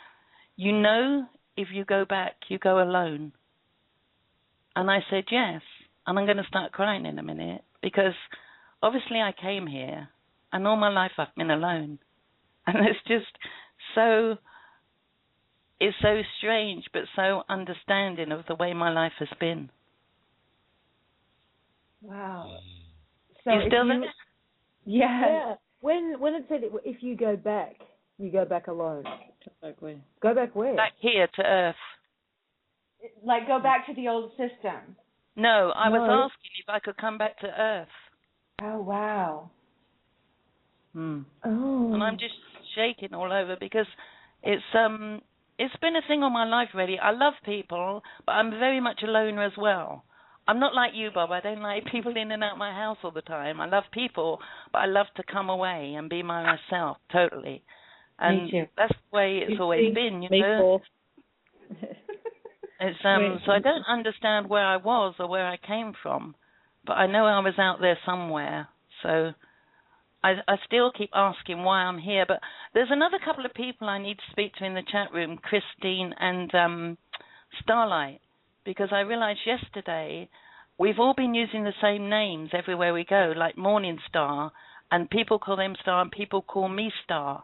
you know, if you go back, you go alone. And I said, yes. And I'm going to start crying in a minute, because obviously I came here, and all my life I've been alone. And it's just so... It's so strange, but so understanding of the way my life has been. Wow. So you still there? Yeah. When it said if you go back alone. Go back where? Back here to Earth. Like go back to the old system. No, I was asking if I could come back to Earth. Oh wow. Oh. And I'm just shaking all over because it's been a thing all my life, really. I love people, but I'm very much a loner as well. I'm not like you, Bob. I don't like people in and out my house all the time. I love people, but I love to come away and be myself, totally. And me too. That's the way it's always been, you know. It's so I don't understand where I was or where I came from, but I know I was out there somewhere. So I still keep asking why I'm here, but there's another couple of people I need to speak to in the chat room, Christine and Starlight, because I realized yesterday we've all been using the same names everywhere we go, like Morning Star, and people call them Star and people call me Star.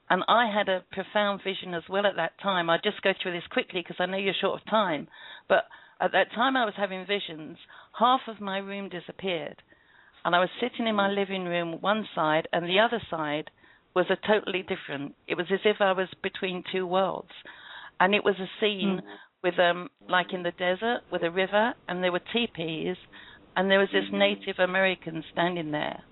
And I had a profound vision as well at that time. I'll just go through this quickly because I know you're short of time, but at that time I was having visions. Half of my room disappeared. And I was sitting in my living room one side, and the other side was a totally different. It was as if I was between two worlds. And it was a scene with, like in the desert, with a river, and there were teepees, and there was this Native American standing there.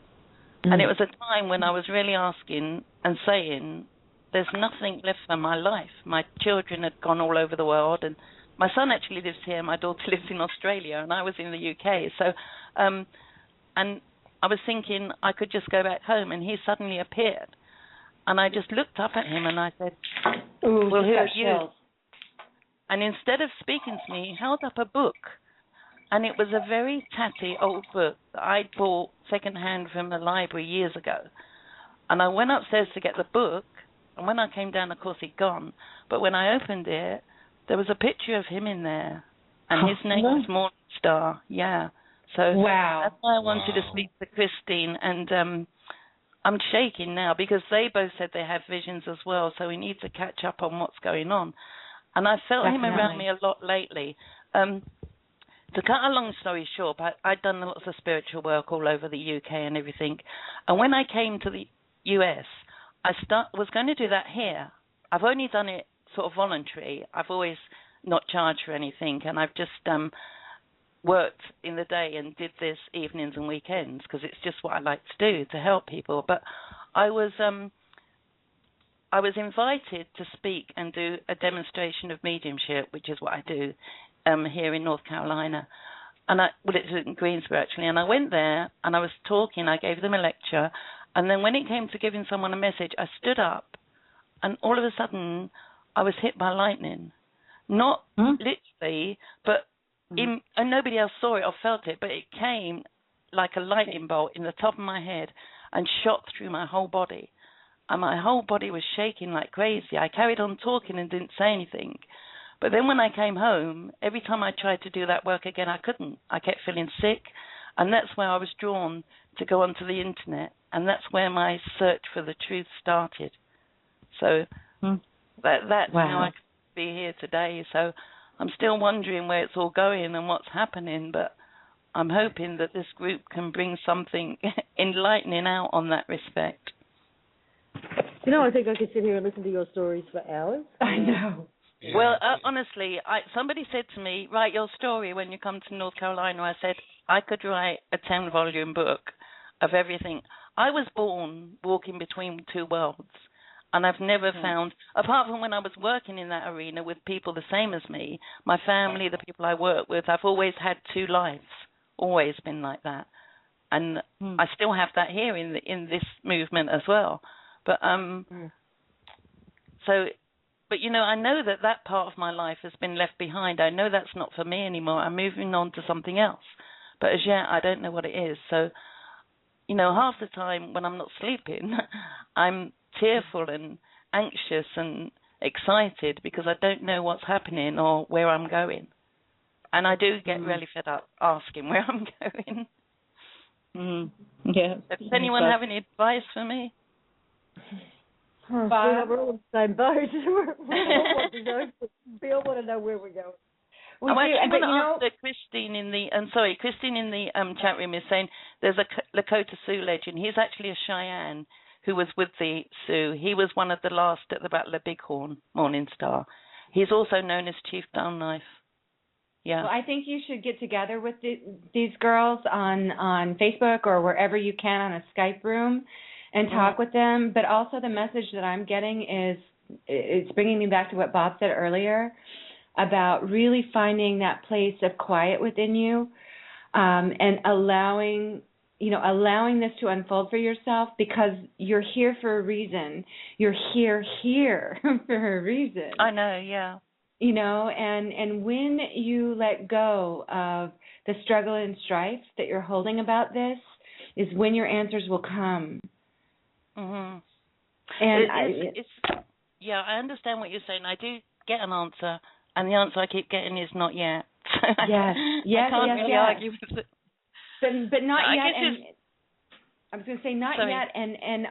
And it was a time when I was really asking and saying, there's nothing left for my life. My children had gone all over the world, and my son actually lives here. My daughter lives in Australia, and I was in the UK. So... and I was thinking I could just go back home, and he suddenly appeared. And I just looked up at him, and I said, well, who are you? And instead of speaking to me, he held up a book. And it was a very tatty old book that I'd bought secondhand from the library years ago. And I went upstairs to get the book, and when I came down, of course, he'd gone. But when I opened it, there was a picture of him in there, and his name was Morningstar. Yeah. So that's why I wanted to speak to Christine, and I'm shaking now because they both said they have visions as well, so we need to catch up on what's going on. And I felt him around me a lot lately. To cut a long story short, I'd done lots of spiritual work all over the UK and everything. And when I came to the US, I was going to do that here. I've only done it sort of voluntary. I've always not charged for anything, and I've just worked in the day and did this evenings and weekends because it's just what I like to do to help people. But I was invited to speak and do a demonstration of mediumship, which is what I do here in North Carolina. And it's in Greensboro actually. And I went there and I was talking. I gave them a lecture, and then when it came to giving someone a message, I stood up, and all of a sudden I was hit by lightning. Not literally, but and nobody else saw it or felt it, but it came like a lightning bolt in the top of my head and shot through my whole body. And my whole body was shaking like crazy. I carried on talking and didn't say anything. But then when I came home, every time I tried to do that work again, I couldn't. I kept feeling sick, and that's where I was drawn to go onto the internet, and that's where my search for the truth started. So that's how I could be here today. So I'm still wondering where it's all going and what's happening, but I'm hoping that this group can bring something enlightening out on that respect. You know, I think I could sit here and listen to your stories for hours. I know. Yeah. Well, honestly, somebody said to me, write your story when you come to North Carolina. I said, I could write a 10-volume book of everything. I was born walking between two worlds. And I've never found, apart from when I was working in that arena with people the same as me, my family, the people I work with, I've always had two lives, always been like that. And I still have that here in this movement as well. But but you know, I know that part of my life has been left behind. I know that's not for me anymore. I'm moving on to something else. But as yet, I don't know what it is. So, you know, half the time when I'm not sleeping, I'm tearful and anxious and excited because I don't know what's happening or where I'm going. And I do get really fed up asking where I'm going. Yeah. Does anyone have any advice for me? We're all in the same boat. We all want to know where we're going. I'm actually going to ask Christine in the chat room is saying there's a Lakota Sioux legend. He's actually a Cheyenne who was with the Sioux. He was one of the last at the Battle of Bighorn, Morningstar. He's also known as Chief Dumbknife. Yeah. Well, I think you should get together with these girls on Facebook or wherever you can on a Skype room and talk with them. But also the message that I'm getting is it's bringing me back to what Bob said earlier about really finding that place of quiet within you and allowing this to unfold for yourself, because you're here for a reason. You're here for a reason. I know, yeah. You know, and when you let go of the struggle and strife that you're holding about this is when your answers will come. Mm-hmm. And I understand what you're saying. I do get an answer, and the answer I keep getting is not yet. Yes. I can't really argue with it. But not yet. And I was going to say not Sorry. yet, and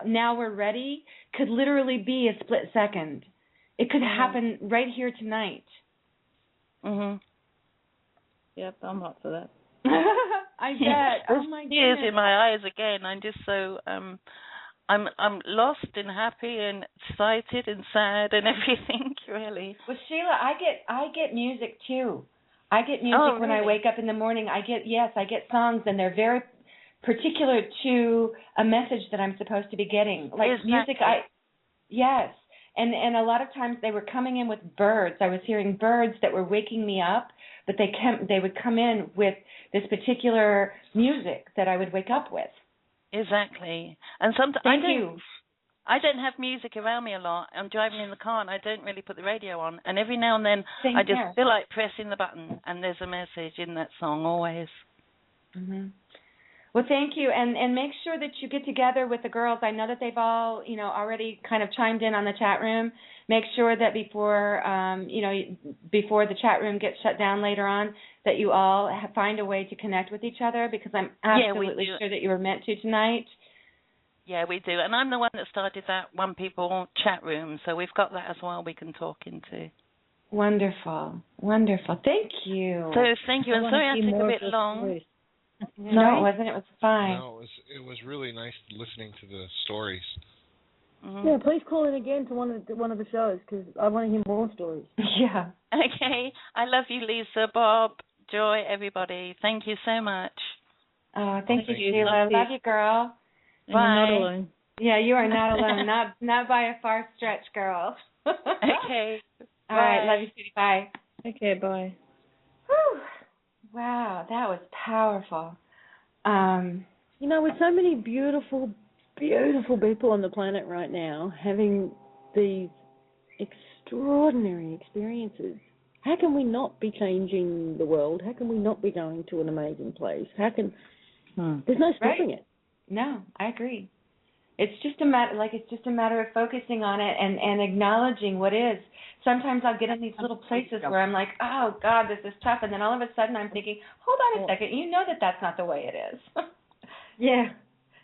now we're ready could literally be a split second. It could happen right here tonight. Mhm. Yep, I'm up for that. I bet. Oh my goodness. Tears in my eyes again. I'm just so I'm lost and happy and excited and sad and everything, really. Well, Sheila, I get music too. I get music when I wake up in the morning. I get songs, and they're very particular to a message that I'm supposed to be getting. Like music, yes. And a lot of times they were coming in with birds. I was hearing birds that were waking me up, but they would come in with this particular music that I would wake up with. Exactly. And sometimes Thank you. I don't have music around me a lot. I'm driving in the car and I don't really put the radio on. And every now and then I just feel like pressing the button, and there's a message in that song always. Mm-hmm. Well, thank you, and make sure that you get together with the girls. I know that they've all, already kind of chimed in on the chat room. Make sure that before the chat room gets shut down later on, that you all find a way to connect with each other, because I'm absolutely sure that you were meant to tonight. Yeah, we do. And I'm the one that started that One People chat room, so we've got that as well we can talk into. Wonderful. Thank you. So thank you. And sorry I took a bit long. No, it wasn't. It was fine. No, it was really nice listening to the stories. Mm-hmm. Yeah, please call in again to one of the shows, because I want to hear more stories. Yeah. Okay. I love you, Lisa, Bob, Joy, everybody. Thank you so much. Oh, thank you, Sheila. Love you, girl. Bye. You're not alone. Yeah, you are not alone. not by a far stretch, girl. Okay. All right. Love you, sweetie. Bye. Okay, bye. Whew. Wow, that was powerful. With so many beautiful, beautiful people on the planet right now having these extraordinary experiences, how can we not be changing the world? How can we not be going to an amazing place? There's no stopping it. No, I agree. It's just a matter of focusing on it and acknowledging what is. Sometimes I'll get in these little places where I'm like, oh, God, this is tough. And then all of a sudden I'm thinking, hold on a second. You know that's not the way it is. Yeah.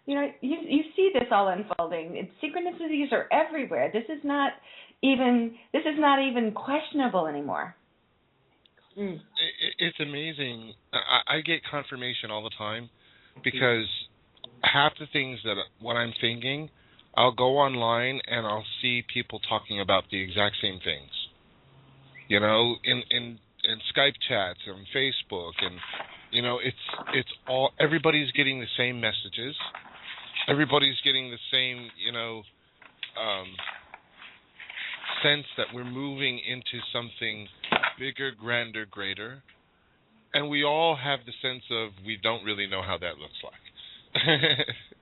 You see this all unfolding. Synchronicities are everywhere. This is not even questionable anymore. It's amazing. I get confirmation all the time, because half the things that what I'm thinking, I'll go online and I'll see people talking about the exact same things. In Skype chats and Facebook, and it's all, everybody's getting the same messages. Everybody's getting the same, sense that we're moving into something bigger, grander, greater. And we all have the sense of we don't really know how that looks like.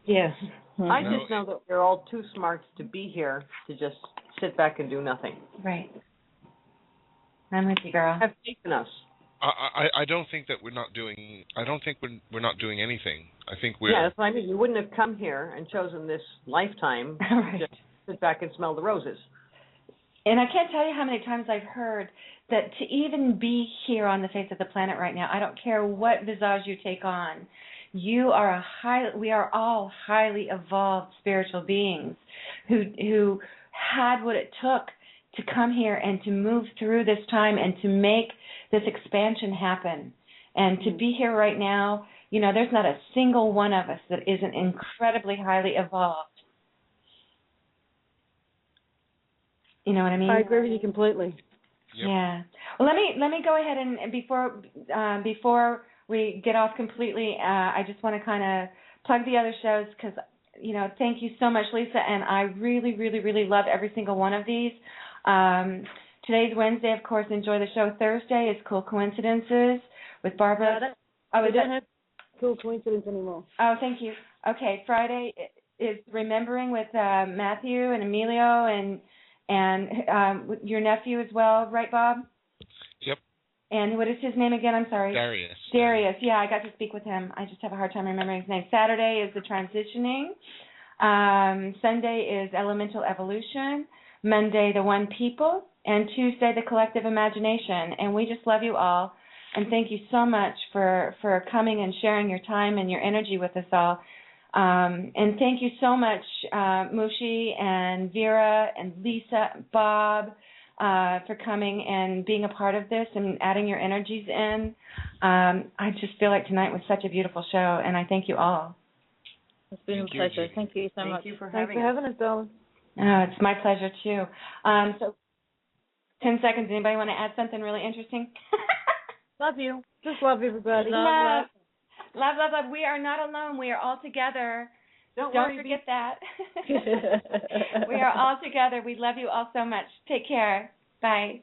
Yes. I just know that we're all too smart to be here to just sit back and do nothing. Right. I'm with you, girl. Have faith in us. I don't think that we're not doing. I don't think we're not doing anything. I think we're. Yes, I mean, you wouldn't have come here and chosen this lifetime to just sit back and smell the roses. And I can't tell you how many times I've heard that to even be here on the face of the planet right now, I don't care what visage you take on, we are all highly evolved spiritual beings who had what it took to come here and to move through this time and to make this expansion happen. And to be here right now, there's not a single one of us that isn't incredibly highly evolved. You know what I mean? I agree with you completely. Yep. Yeah. Well, let me go ahead and before we get off completely, I just want to kind of plug the other shows, because thank you so much, Lisa, and I really, really, really love every single one of these. Today's Wednesday, of course. Enjoy the show. Thursday is Cool Coincidences with Barbara. We don't have Cool Coincidence anymore. Oh, thank you. Okay, Friday is Remembering with Matthew and Emilio and your nephew as well, right, Bob? Yep. And what is his name again? I'm sorry. Darius. Yeah, I got to speak with him. I just have a hard time remembering his name. Saturday is the Transitioning. Sunday is Elemental Evolution. Monday, the One People. And Tuesday, the Collective Imagination. And we just love you all. And thank you so much for coming and sharing your time and your energy with us all. And thank you so much, Muxi and Vera and Lisa and Bob, for coming and being a part of this and adding your energies in. I just feel like tonight was such a beautiful show, and I thank you all. It's been a pleasure. Thank you so much. Thank you for Thanks for having us, darling. Oh, it's my pleasure, too. So 10 seconds. Anybody want to add something really interesting? Love you. Just love everybody. Love. We are not alone. We are all together. Don't forget that. We are all together. We love you all so much. Take care. Bye.